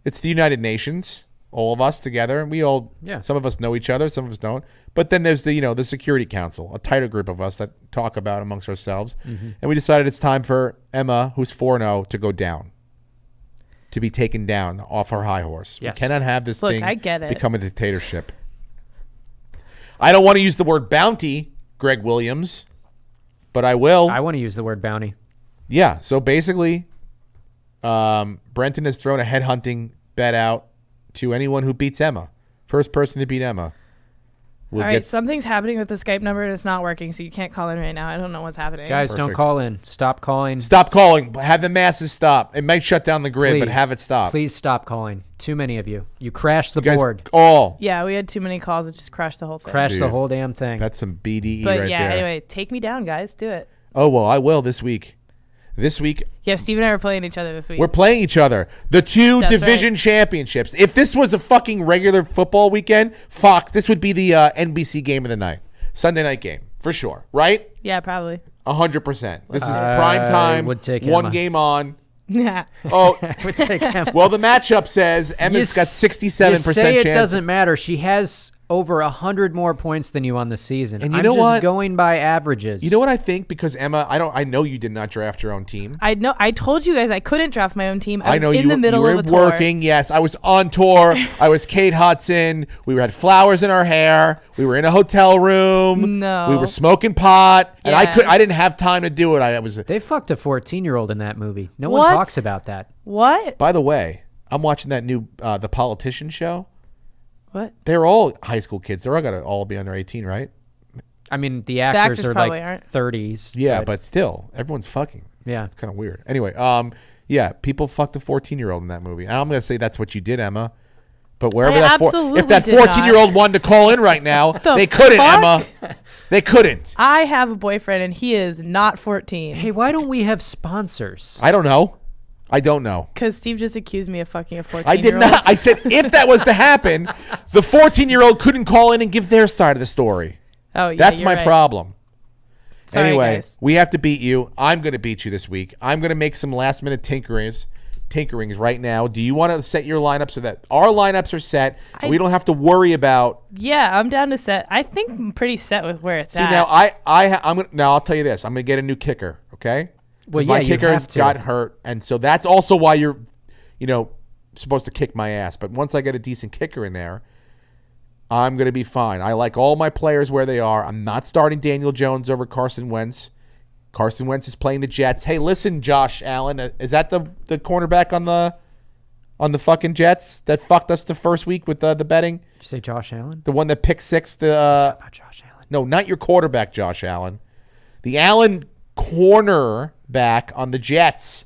It's the United Nations, all of us together. And we all, some of us know each other, some of us don't. But then there's the Security Council, a tighter group of us that talk about amongst ourselves. Mm-hmm. And we decided it's time for Emma, who's 4-0, to go down. To be taken down off her high horse. Yes. We cannot have this thing I get it. become a dictatorship. I don't want to use the word bounty, Greg Williams, but I will. I want to use the word bounty. Yeah, so basically, Brenton has thrown a headhunting bet out to anyone who beats Emma. First person to beat Emma. All right, something's happening with the Skype number and it's not working, so you can't call in right now. I don't know what's happening. Guys, don't call in. Stop calling. Stop calling. Have the masses stop. It might shut down the grid, but have it stop. Please stop calling. Too many of you. You crashed the board. All. Yeah, we had too many calls. It just crashed the whole thing. Crashed the whole damn thing. That's some BDE but right yeah, there. anyway, take me down, guys. Do it. Oh, well, I will this week. This week, Yeah, Steve and I are playing each other this week. we're playing each other. The two That's division championships. If this was a fucking regular football weekend, fuck, this would be the NBC game of the night. Sunday night game, for sure. Right? Yeah, probably. 100%. This is prime time. Would take one Emma. game on. Yeah. Oh, Would take Emma. well, the matchup says Emma's got 67% You say chance. it doesn't matter. She has over 100 more points than you on the season. And you I'm know just what? going by averages. You know what I think? Because Emma, I know you did not draft your own team. I know. I told you guys I couldn't draft my own team. I was know in you the were, middle you were of a working. Yes, I was on tour. I was Kate Hudson. We had flowers in our hair. We were in a hotel room. No. We were smoking pot, and Yes. I didn't have time to do it. I was. They fucked a 14-year-old in that movie. No What? one talks about that. What? By the way, I'm watching that new The Politician show. What? They're all high school kids. They're all got to all be under 18, right? I mean, the actors actors are probably like aren't. 30s. Yeah, but still, everyone's fucking. yeah. It's kind of weird. Anyway, yeah, people fucked a 14-year-old in that movie. And I'm gonna say that's what you did, Emma. But wherever I if absolutely that did not. 14-year-old wanted to call in right now, The they couldn't, fuck? Emma. They couldn't. I have a boyfriend and he is not 14. Hey, why don't we have sponsors? I don't know. I don't know. Because Steve just accused me of fucking a 14-year-old. I did not. I said if that was to happen, the 14-year-old couldn't call in and give their side of the story. Oh, yeah. That's you're my right. problem. Sorry, Anyway, guys. we have to beat you. I'm going to beat you this week. I'm going to make some last-minute tinkerings right now. Do you want to set your lineup so that our lineups are set and we don't have to worry about... Yeah, I'm down to set. I think I'm pretty set with where it's See, at. now, now I'll tell you this. I'm going to get a new kicker, okay? 'Cause Well, my yeah, you kicker have to. got hurt, and so that's also why you're, supposed to kick my ass. But once I get a decent kicker in there, I'm going to be fine. I like all my players where they are. I'm not starting Daniel Jones over Carson Wentz. Carson Wentz is playing the Jets. Hey, listen, Josh Allen, is that the cornerback on the fucking Jets that fucked us the first week with the betting? Did you say Josh Allen? The one that picked six? Not Josh Allen. No, not your quarterback, Josh Allen. The Allen cornerback on the Jets.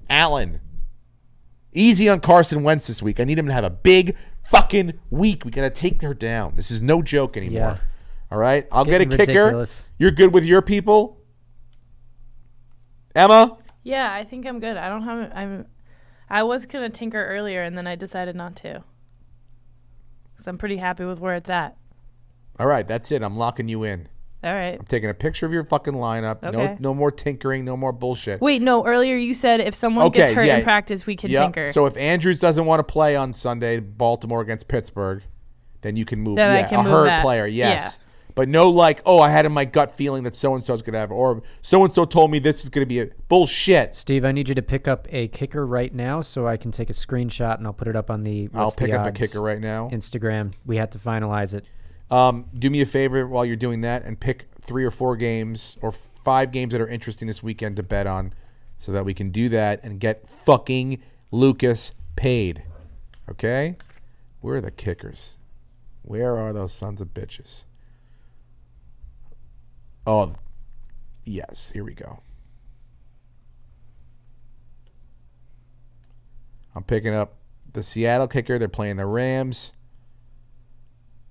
Allen. Easy on Carson Wentz this week. I need him to have a big fucking week. We got to take her down. This is no joke anymore. Yeah. All right? I'll get a getting kicker. ridiculous. You're good with your people? Emma? Yeah, I think I'm good. I was going to tinker earlier and then I decided not to. Because I'm pretty happy with where it's at. All right, that's it. I'm locking you in. All right. I'm taking a picture of your fucking lineup. Okay. No more tinkering. No more bullshit. Wait, no, earlier you said if someone gets hurt yeah. in practice, we can Yep. tinker. So if Andrews doesn't want to play on Sunday, Baltimore against Pittsburgh, then you can move. Then I yeah, can a move hurt that. player, yes. Yeah. But no, I had in my gut feeling that so-and-so's going to have, or so-and-so told me this is going to be a bullshit. Steve, I need you to pick up a kicker right now so I can take a screenshot and I'll put it up on the I'll What's pick the up a Odds kicker right now. Instagram. We had to finalize it. Do me a favor while you're doing that and pick 3 or 4 games or 5 games that are interesting this weekend to bet on so that we can do that and get fucking Lucas paid. Okay? Where are the kickers? Where are those sons of bitches? Oh, yes. Here we go. I'm picking up the Seattle kicker. They're playing the Rams.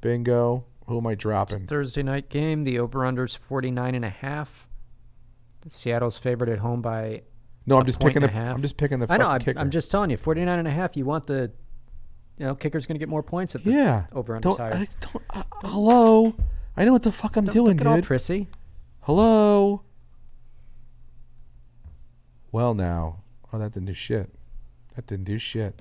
Bingo. Who am I dropping? Thursday night game. The over-under's 49.5. Seattle's favored at home by No, I'm a just point picking and the. a half. I'm just picking the. I know. fucking kicker. I'm just telling you, 49.5. You want the, kicker's going to get more points at the over-under higher. Hello. I know what the fuck I'm Don't doing, look at all dude. prissy. Hello. Well, now. Oh, that didn't do shit. That didn't do shit.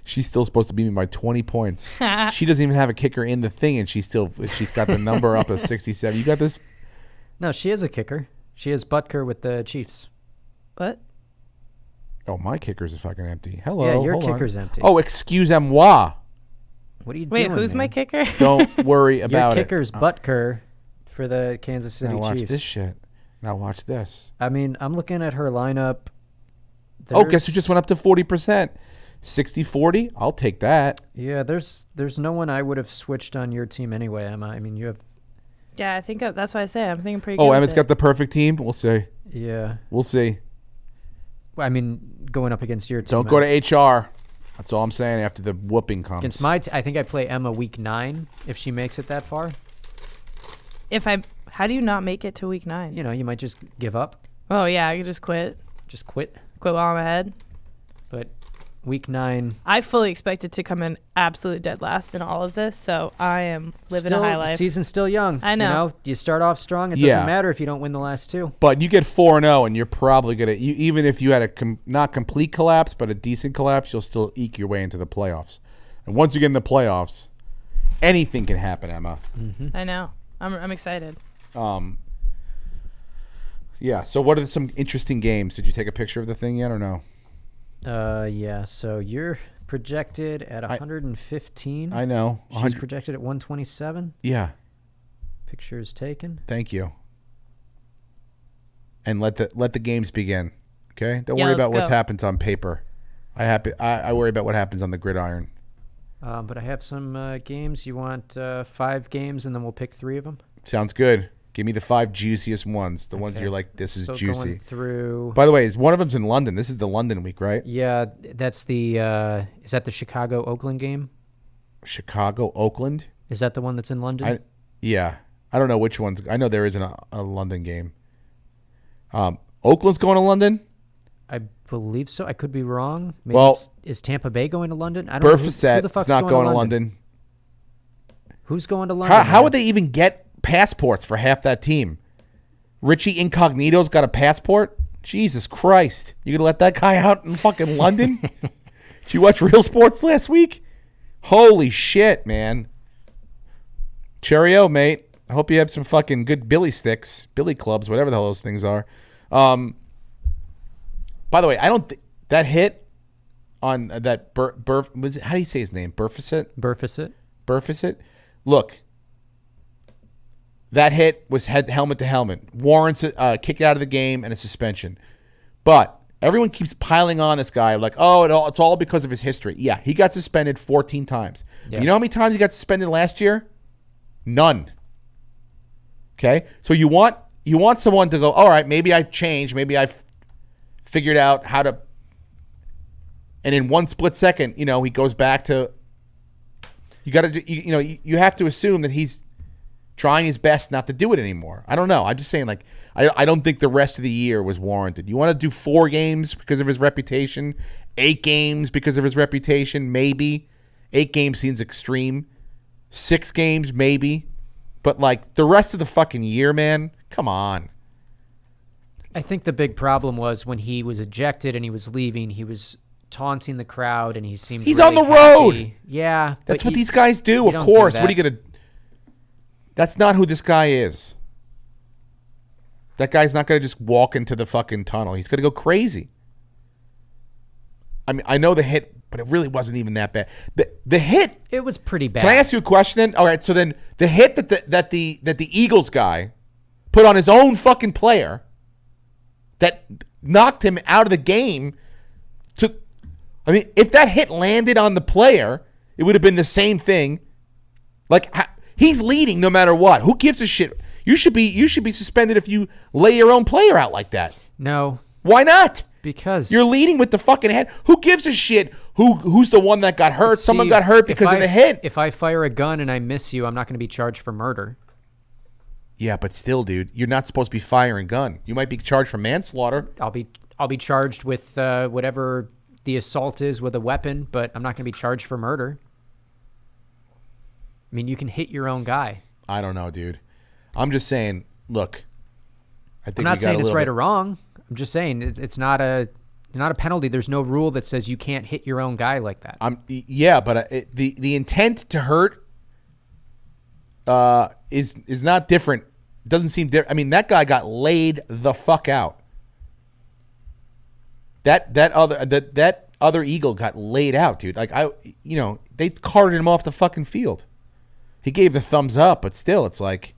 She's still supposed to beat me by 20 points. She doesn't even have a kicker in the thing, and she's got the number up at 67. You got this? No, she is a kicker. She is Butker with the Chiefs. What? Oh, my kicker's fucking empty. Hello. Yeah, your hold on. kicker's empty. Oh, excuse-moi. What are you Wait, doing? who's my man? kicker? Don't worry Your about it. kicker's Butker for the Kansas City Now watch Chiefs. this shit. Now watch this. I mean, I'm looking at her lineup. Oh, guess who just went up to 40%? 60-40? I'll take that. Yeah, there's no one I would have switched on your team anyway, Emma. I mean, you have. Yeah, I think that's what I say. I'm thinking pretty good. Oh, with Emmett's it. got the perfect team? We'll see. Yeah. We'll see. I mean, going up against your team. Don't go to HR. That's all I'm saying after the whooping comes. Against I think I play Emma week 9 if she makes it that far. How do you not make it to week 9? You might just give up, Oh yeah, I could just quit. just quit. Quit while I'm ahead. But week 9, I fully expected to come in absolute dead last in all of this, so I am living a high the life. season's still young. I know. You start off strong. It Yeah. doesn't matter if you don't win the last 2. But you get 4-0, and you're probably going to, even if you had a not complete collapse, but a decent collapse, you'll still eke your way into the playoffs. And once you get in the playoffs, anything can happen, Emma. I know. I'm excited. Yeah, so what are some interesting games? Did you take a picture of the thing yet or no? Yeah. So you're projected at 115. I know. She's 100 projected at 127. Yeah, Pictures taken. thank you. And let the games begin. Okay? Don't Yeah, worry let's about what go. happens on paper. I worry about what happens on the gridiron. But I have some games. You want 5 games, and then we'll pick 3 of them. Sounds good. Give me the 5 juiciest ones. The ones Okay. you're like, this is So juicy. going through. By the way, one of them's in London. This is the London week, right? Yeah, that's the. Is that the Chicago Oakland game? Chicago, Oakland. Is that the one that's in London? Yeah. I don't know which ones. I know there isn't a London game. Oakland's going to London. I believe so. I could be wrong. Maybe Well, is Tampa Bay going to London? I don't know. Who Burfisset the is fuck's not going to London. Who's going to London? How would they even get passports for half that team? Richie Incognito's got a passport? Jesus Christ. You going to let that guy out in fucking London? Did you watch Real Sports last week? Holy shit, man. Cheerio, mate. I hope you have some fucking good billy sticks, billy clubs, whatever the hell those things are. By the way, I don't that hit on that was it, how do you say his name? Burfisset? Look, that hit was helmet to helmet. Warrants a kick out of the game and a suspension. But everyone keeps piling on this guy like, oh, it's all because of his history. Yeah, he got suspended 14 times. Yeah. You know how many times he got suspended last year? None. Okay? So you want someone to go, all right, maybe I've changed. Maybe I've figured out how to. And in one split second, he goes back to. You got to, you have to assume that he's trying his best not to do it anymore. I don't know. I'm just saying, like, I don't think the rest of the year was warranted. You want to do 4 games because of his reputation, 8 games because of his reputation, maybe. 8 games seems extreme. 6 games, maybe. But, like, the rest of the fucking year, man, come on. I think the big problem was when he was ejected and he was leaving, he was taunting the crowd and he seemed He's really on the happy. road. Yeah. That's what these guys do, of don't do course. What are that. you going to... That's not who this guy is. That guy's not going to just walk into the fucking tunnel. He's going to go crazy. I mean, I know the hit, but it really wasn't even that bad. The hit... It was pretty bad. Can I ask you a question then? All right, so then the hit that the Eagles guy put on his own fucking player that knocked him out of the game I mean, if that hit landed on the player, it would have been the same thing. Like, he's leading no matter what. Who gives a shit? You should be suspended if you lay your own player out like that. No, Why not? because You're leading with the fucking head. Who gives a shit Who's the one that got hurt? Someone Steve, got hurt because of the hit. If I fire a gun and I miss you, I'm not going to be charged for murder. Yeah, but still, dude, you're not supposed to be firing a gun. You might be charged for manslaughter. I'll be charged with whatever the assault is with a weapon, but I'm not going to be charged for murder. I mean, you can hit your own guy. I don't know, dude. I'm just saying, look. I'm not saying it's right or wrong. I'm just saying it's not a penalty. There's no rule that says you can't hit your own guy like that. Yeah, but the intent to hurt is not different. It doesn't seem different. I mean, that guy got laid the fuck out. That other Eagle got laid out, dude. Like they carted him off the fucking field. He gave the thumbs up, but still, it's like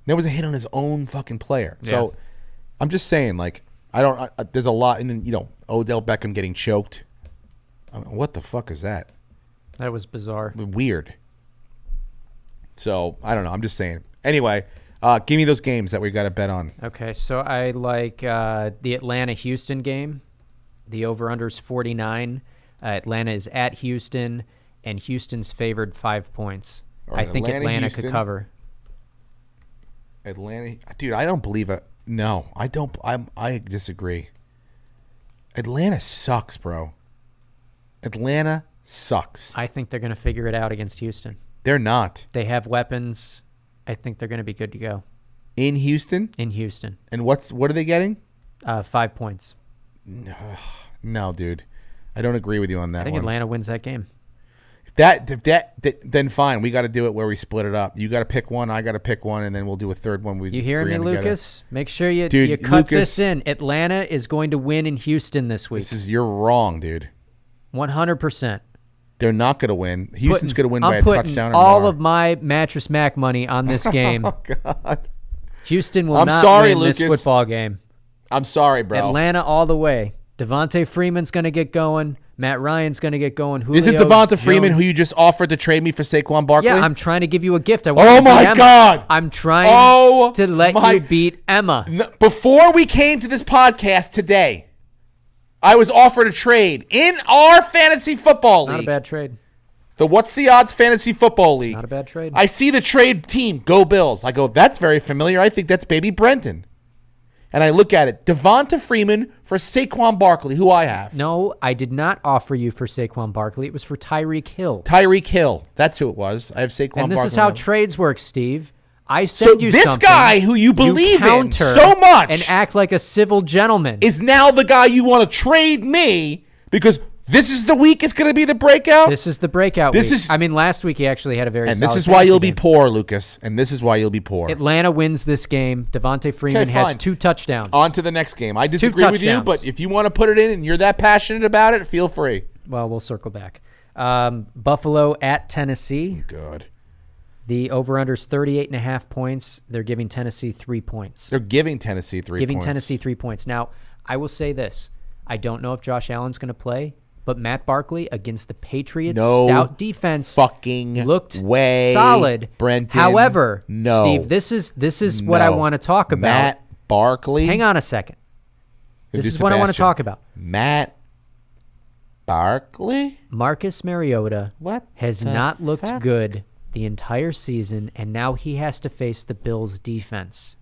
there was a hit on his own fucking player. Yeah. So I'm just saying, like, there's a lot, and then Odell Beckham getting choked. I mean, what the fuck is that? That was bizarre. Weird. So I don't know. I'm just saying. Anyway, give me those games that we got to bet on. Okay, so I like the Atlanta-Houston game. The over-under is 49. Atlanta is at Houston, and Houston's favored 5 points. Right, I think Atlanta could cover. Atlanta, dude, I don't believe it. No, I don't. I disagree. Atlanta sucks, bro. Atlanta sucks. I think they're going to figure it out against Houston. They're not. They have weapons. I think they're going to be good to go. In Houston? In Houston. And what are they getting? 5 points. No, dude. I don't agree with you on that. I think Atlanta wins that game. If that then fine. We got to do it where we split it up. You got to pick one. I got to pick one, and then we'll do a third one. You hear me, Lucas? Together. Make sure you cut this in. Atlanta is going to win in Houston this week. You're wrong, dude. 100%. They're not going to win. Houston's going to win by a touchdown or all more. of my Mattress Mac money on this game. Oh, God. Houston will not win this football game. I'm sorry, bro. Atlanta all the way. Devontae Freeman's going to get going. Matt Ryan's going to get going. Julio Isn't Devonta Jones. Freeman who you just offered to trade me for Saquon Barkley? Yeah, I'm trying to give you a gift. Oh, my God. I'm trying to let you beat Emma. Before we came to this podcast today, I was offered a trade in our fantasy football league. Not a bad trade. The What's the Odds Fantasy Football League. Not a bad trade. I see the trade team, go Bills. I go, that's very familiar. I think that's baby Brenton. And I look at it, Devonta Freeman for Saquon Barkley, who I have. No, I did not offer you for Saquon Barkley. It was for Tyreek Hill. Tyreek Hill. That's who it was. I have Saquon Barkley. And this is how trades work, Steve. I send you this something. Guy who you believe in so much and act like a civil gentleman is now the guy you want to trade me because this is the week it's going to be the breakout. This is the breakout week. I mean, last week he actually had a very solid this is why you'll be poor, Lucas. And this is why you'll be poor. Atlanta wins this game. Devontae Freeman has 2 touchdowns. On to the next game. I disagree with you, but if you want to put it in and you're that passionate about it, feel free. Well, we'll circle back. Buffalo at Tennessee. Good. The over-under is 38.5 points. They're giving Tennessee 3 points. They're giving Tennessee 3 points. Giving Tennessee 3 points. Now, I will say this. I don't know if Josh Allen's going to play, but Matt Barkley against the Patriots' stout defense looked solid. Brenton. However, Steve, this is what I want to talk about. Matt Barkley. Hang on a second. This is what I want to talk about. Matt Barkley? Marcus Mariota has not looked good the entire season, and now he has to face the Bills' defense.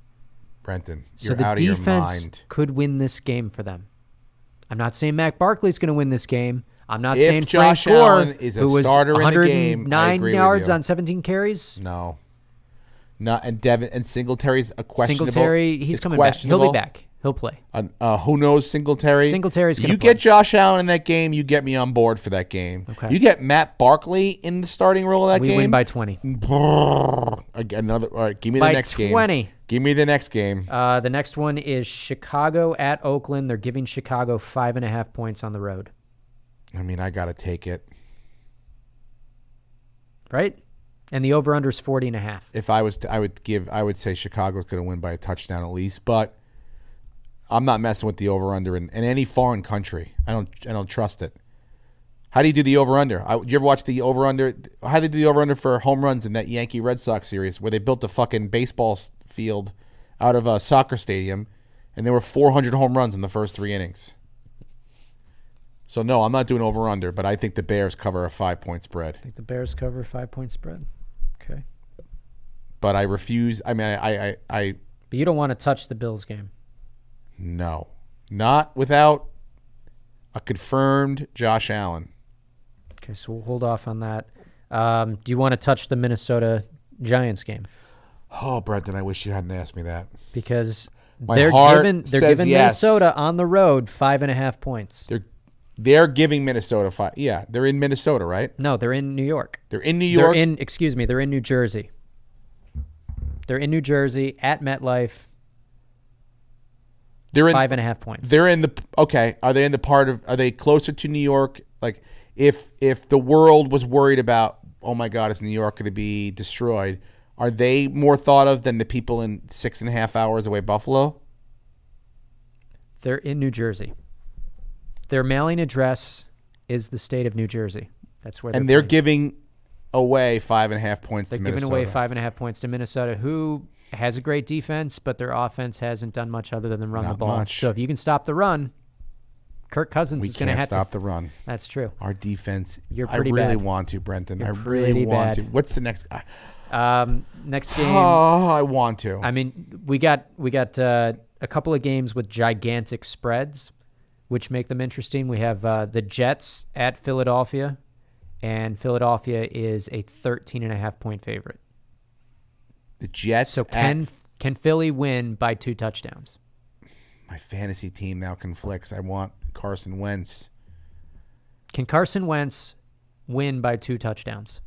Brenton, so you're the out of your defense mind. could win this game for them. I'm not saying Matt Barkley's going to win this game. I'm not saying Frank Josh Allen Gore, is a who was starter in the game, 109 yards on 17 carries. No. And Devin and Singletary's a questionable. Singletary, he's coming back. He'll be back. He'll play. Who knows Singletary? Singletary going to play. You get Josh Allen in that game, you get me on board for that game. Okay. You get Matt Barkley in the starting role of that game. We win by 20. Another. All right, give me the next game. By 20. Give me the next game. The next one is Chicago at Oakland. They're giving Chicago 5.5 points on the road. I mean, I got to take it. Right? And the over-under is 40.5. If I was, I would say Chicago's going to win by a touchdown at least, but I'm not messing with the over/under in any foreign country. I don't trust it. How do you do the over/under? Did you ever watch the over/under? How they do the over/under for home runs in that Yankee Red Sox series where they built a fucking baseball field out of a soccer stadium, and there were 400 home runs in the first 3 innings. So, no, I'm not doing over-under, but I think the Bears cover a 5-point spread. I think the Bears cover a 5-point spread. Okay. But I refuse. I mean, I But you don't want to touch the Bills game. no. Not without a confirmed Josh Allen. Okay, so we'll hold off on that. Do you want to touch the Minnesota Giants game? Oh, Brenton, I wish you hadn't asked me that. Because My they're heart giving says yes. Minnesota on the road 5.5 points. They're giving Minnesota 5. Yeah, they're in Minnesota, right? No, they're in New York. They're in New York. They're in New Jersey. They're in New Jersey at MetLife. They're in 5.5 points. They're in the okay. Are they in the part of? Are they closer to New York? Like if the world was worried about, oh my God, is New York going to be destroyed? Are they more thought of than the people in 6.5 hours away Buffalo? They're in New Jersey. Their mailing address is the state of New Jersey. That's where. And they're playing. giving away 5.5 points They're to giving Minnesota. away 5.5 points to Minnesota, who has a great defense, but their offense hasn't done much other than run Not the ball. much. So if you can stop the run, Kirk Cousins We is going to can't have stop to. the run. That's true. Our defense. You're pretty I really bad. want to, Brenton. You're I really pretty want bad. to. What's the next? Next game. Oh, I want to. I mean, we got a couple of games with gigantic spreads, which make them interesting. We have the Jets at Philadelphia, and Philadelphia is a 13.5-point favorite. The Jets. So can Philly win by 2 touchdowns? My fantasy team now conflicts. I want Carson Wentz. Can Carson Wentz win by 2 touchdowns?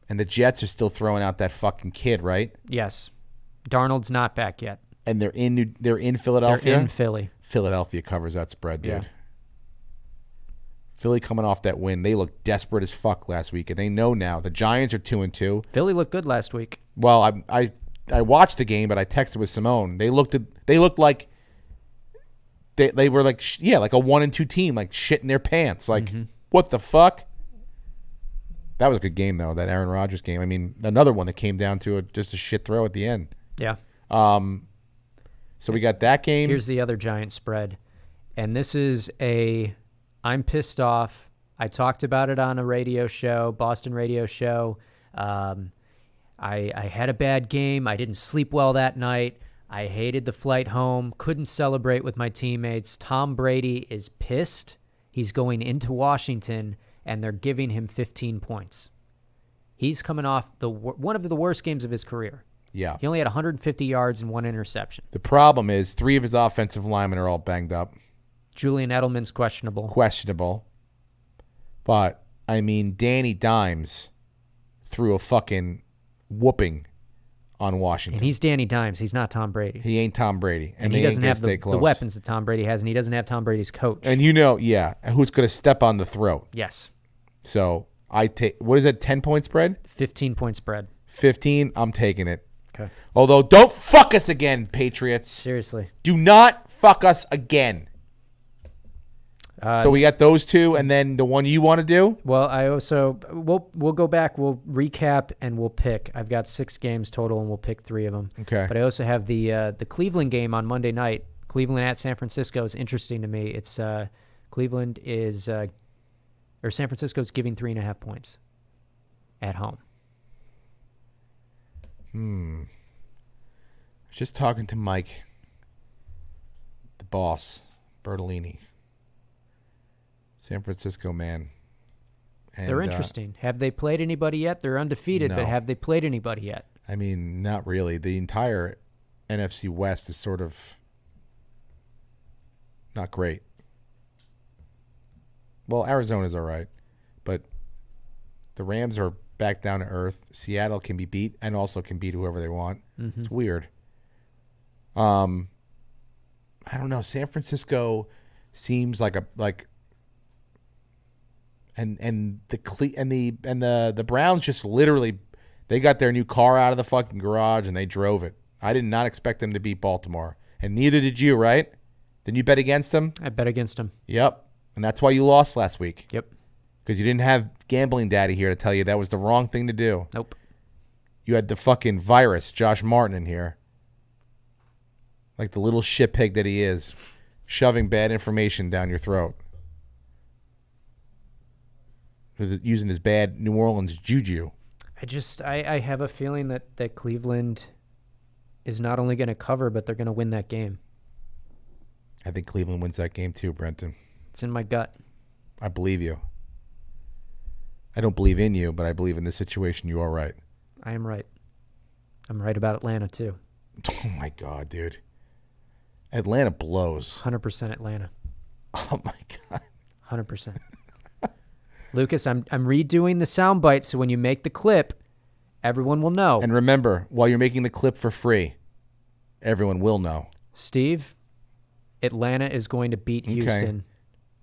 And the Jets are still throwing out that fucking kid, right? Yes. Darnold's not back yet. And they're in Philadelphia. They're in Philly. Philadelphia covers that spread, dude. Yeah. Philly coming off that win. They looked desperate as fuck last week, and they know now. The Giants are 2-2. Philly looked good last week. Well, I watched the game, but I texted with Simone. They looked like they were like like a 1-2 team, like shit in their pants. Like what the fuck? That was a good game though. That Aaron Rodgers game. I mean, another one that came down to just a shit throw at the end. Yeah. So we got that game. Here's the other giant spread. And this is I'm pissed off. I talked about it on a radio show, Boston radio show. I had a bad game. I didn't sleep well that night. I hated the flight home. Couldn't celebrate with my teammates. Tom Brady is pissed. He's going into Washington, and they're giving him 15 points. He's coming off one of the worst games of his career. Yeah. He only had 150 yards and 1 interception. The problem is 3 of his offensive linemen are all banged up. Julian Edelman's questionable. But, I mean, Danny Dimes threw a fucking whooping on Washington. And he's Danny Dimes. He's not Tom Brady. He ain't Tom Brady. And he doesn't have the weapons that Tom Brady has, and he doesn't have Tom Brady's coach. And who's going to step on the throat. Yes. So, I take, what is it, 10-point spread? 15-point spread. 15, I'm taking it. Okay. Although, don't fuck us again, Patriots. Seriously. Do not fuck us again. So we got those 2, and then the one you want to do? Well, I also we'll go back. We'll recap and we'll pick. I've got 6 games total, and we'll pick 3 of them. Okay. But I also have the Cleveland game on Monday night. Cleveland at San Francisco is interesting to me. It's Cleveland is or San Francisco is giving 3.5 points at home. I was just talking to Mike, the boss, Bertolini. San Francisco man. And, They're interesting. Have they played anybody yet? They're undefeated, no. but have they played anybody yet? I mean, not really. The entire NFC West is sort of not great. Well, Arizona's all right, but the Rams are back down to earth. Seattle can be beat and also can beat whoever they want. Mm-hmm. It's weird. I don't know. San Francisco seems like and the Browns just literally they got their new car out of the fucking garage and they drove it. I did not expect them to beat Baltimore, and neither did you, right? Didn't you bet against them? I bet against them. Yep, and that's why you lost last week. Yep. Because you didn't have Gambling Daddy here to tell you that was the wrong thing to do. Nope. You had the fucking virus, Josh Martin, in here. Like the little shit pig that he is, shoving bad information down your throat. who's using his bad New Orleans juju. I have a feeling that Cleveland is not only going to cover, but they're going to win that game. I think Cleveland wins that game too, Brenton. It's in my gut. I believe you. I don't believe in you, but I believe in this situation you are right. I am right. I'm right about Atlanta, too. Oh, my God, dude. Atlanta blows. 100% Atlanta. Oh, my God. 100%. Lucas, I'm redoing the soundbite, so when you make the clip, everyone will know. And remember, while you're making the clip for free, everyone will know. Steve, Atlanta is going to beat Houston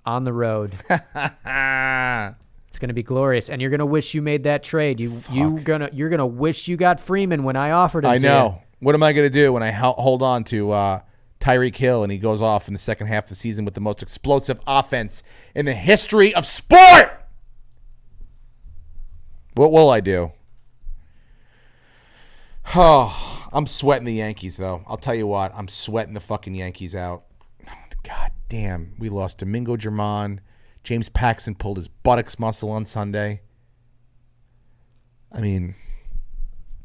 on the road. It's going to be glorious, and you're going to wish you made that trade. You're gonna wish you got Freeman when I offered him. I know. What am I going to do when I hold on to Tyreek Hill and he goes off in the second half of the season with the most explosive offense in the history of sport? What will I do? Oh, I'm sweating the Yankees, though. I'll tell you what. I'm sweating the fucking Yankees out. God damn. We lost Domingo Germán. James Paxton pulled his buttocks muscle on Sunday. I mean,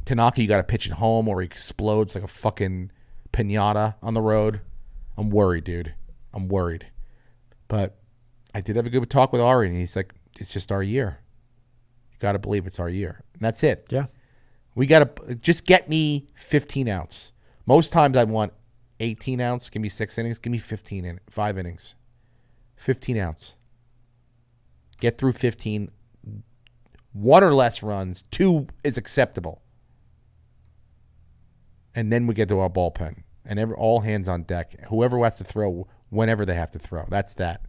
Tanaka, you got to pitch at home or he explodes like a fucking piñata on the road. I'm worried, dude. I'm worried. But I did have a good talk with Ari, and he's like, it's just our year. You got to believe it's our year. And that's it. Yeah. We got to just get me 15 outs. Most times I want 18 outs. Give me 6 innings. Give me 5 innings. 15 outs. Get through 15. 1 or less runs. 2 is acceptable. And then we get to our bullpen. And all hands on deck. Whoever has to throw, whenever they have to throw. That's that.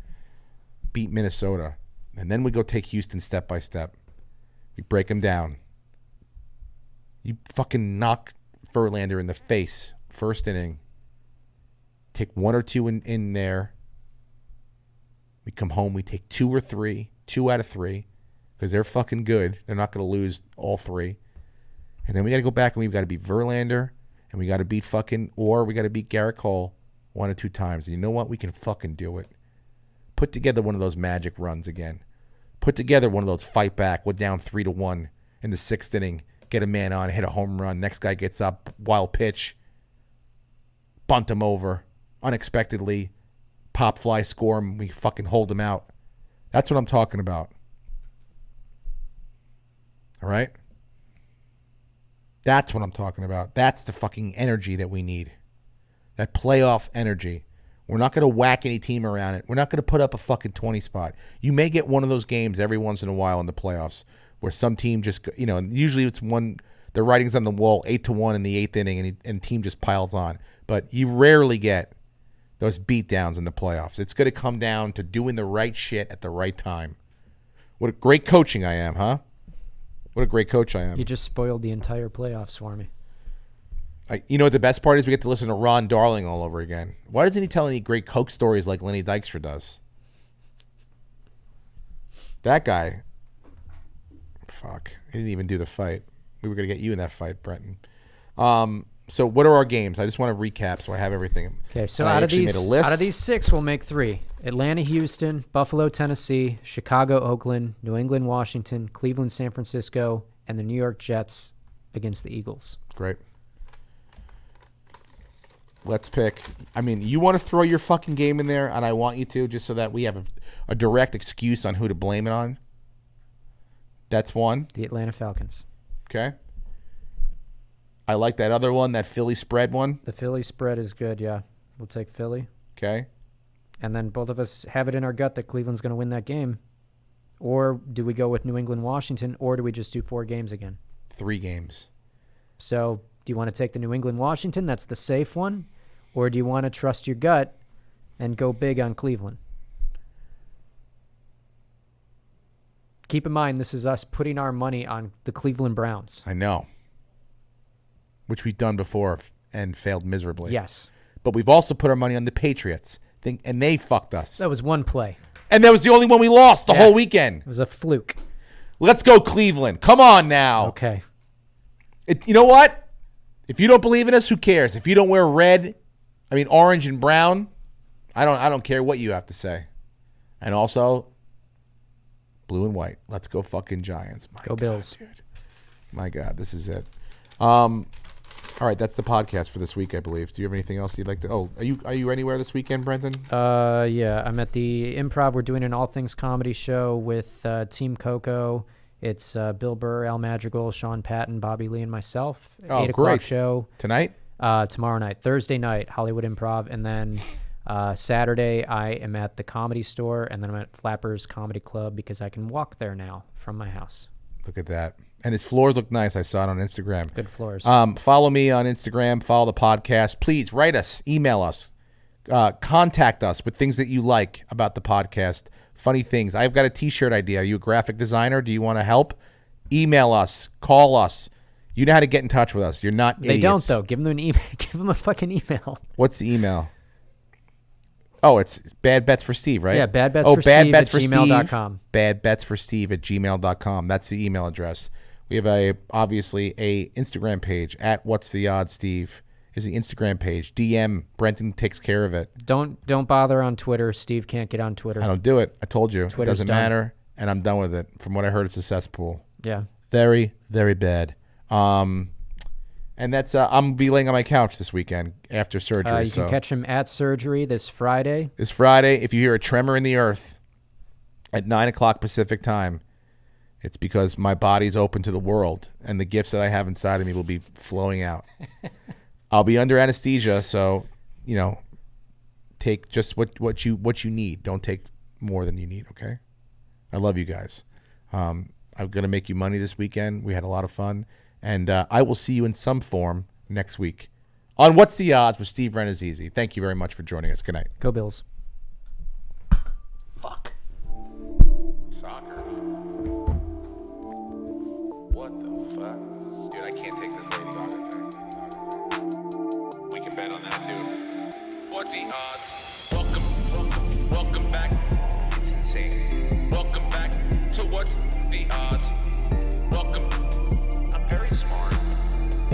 Beat Minnesota. And then we go take Houston step by step. We break them down. You fucking knock Verlander in the face. First inning. Take 1 or 2 in there. We come home. We take 2 or 3. 2 out of 3. Because they're fucking good. They're not going to lose all 3. And then we got to go back and we've got to beat Verlander. And we got to beat we got to beat Garrett Cole 1 or 2 times. And you know what? We can fucking do it. Put together one of those magic runs again. Put together one of those fight back. We're down 3-1 in the 6th inning. Get a man on, hit a home run. Next guy gets up, wild pitch. Bunt him over. Unexpectedly. Pop fly, score him. We fucking hold him out. That's what I'm talking about. All right? That's what I'm talking about. That's the fucking energy that we need. That playoff energy. We're not going to whack any team around it. We're not going to put up a fucking 20 spot. You may get one of those games every once in a while in the playoffs where some team just, usually it's one, the writing's on the wall, 8-1 in the 8th inning, and team just piles on. But you rarely get those beatdowns in the playoffs. It's going to come down to doing the right shit at the right time. What a great coaching I am, huh? What a great coach I am. You just spoiled the entire playoffs for me. You know what the best part is? We get to listen to Ron Darling all over again. Why doesn't he tell any great Coke stories like Lenny Dykstra does? That guy. Fuck. He didn't even do the fight. We were going to get you in that fight, Brenton. So what are our games? I just want to recap so I have everything. Okay, so out of these 6, we'll make 3. Atlanta, Houston, Buffalo, Tennessee, Chicago, Oakland, New England, Washington, Cleveland, San Francisco, and the New York Jets against the Eagles. Great. Let's pick. I mean, you want to throw your fucking game in there, and I want you to, just so that we have a direct excuse on who to blame it on. That's one. The Atlanta Falcons. Okay. I like that other one, that Philly spread one. The Philly spread is good, yeah. We'll take Philly. Okay. And then both of us have it in our gut that Cleveland's going to win that game. Or do we go with New England, Washington, or do we just do 4 games again? 3 games. So do you want to take the New England, Washington? That's the safe one. Or do you want to trust your gut and go big on Cleveland? Keep in mind, this is us putting our money on the Cleveland Browns. I know. Which we've done before and failed miserably. Yes. But we've also put our money on the Patriots, and they fucked us. That was one play. And that was the only one we lost the whole weekend. It was a fluke. Let's go Cleveland. Come on now. Okay. You know what? If you don't believe in us, who cares? If you don't wear orange and brown, I don't care what you have to say. And also, Blue and white. Let's go fucking Giants. My Go God, Bills. dude. My God, this is it. All right, that's the podcast for this week, I believe. Do you have anything else you'd like to? Oh, are you anywhere this weekend, Brenton? Yeah, I'm at the Improv. We're doing an all things comedy show with Team Coco. It's Bill Burr, Al Madrigal, Sean Patton, Bobby Lee, and myself. Oh, 8 o'clock great. show. Tonight? Tomorrow night. Thursday night, Hollywood Improv. And then Saturday, I am at the Comedy Store. And then I'm at Flappers Comedy Club because I can walk there now from my house. Look at that. And his floors look nice. I saw it on Instagram. Good floors. Follow me on Instagram. Follow the podcast. Please write us. Email us. Contact us with things that you like about the podcast. Funny things. I've got a T-shirt idea. Are you a graphic designer? Do you want to help? Email us. Call us. You know how to get in touch with us. You're not idiots. They don't, though. Give them an email. Give them a fucking email. What's the email? Oh, it's Bad Bets for Steve, right? Yeah, Bad badbetsforsteve Bets at gmail.com. Badbetsforsteve at gmail.com. That's the email address. We have obviously a Instagram page at What's the Odds, Steve. Is the Instagram page. DM. Brenton takes care of it. Don't bother on Twitter. Steve can't get on Twitter. I don't do it. I told you. Twitter's it doesn't done. matter, and I'm done with it. From what I heard, it's a cesspool. Yeah. Very, very bad. And that's I'm be laying on my couch this weekend after surgery. You can catch him at surgery this Friday. This Friday, if you hear a tremor in the earth at 9 o'clock Pacific time, it's because my body's open to the world, and the gifts that I have inside of me will be flowing out. I'll be under anesthesia, so take just what you need. Don't take more than you need. Okay, I love you guys. I'm gonna make you money this weekend. We had a lot of fun, and I will see you in some form next week on What's the Odds with Steve Rannazzisi. Thank you very much for joining us. Good night. Go Bills. Fuck. Soccer. What the fuck? Dude, I can't take this Lady Gaga thing. We can bet on that too. What's the odds? Welcome back. It's insane. Welcome back to What's the Odds.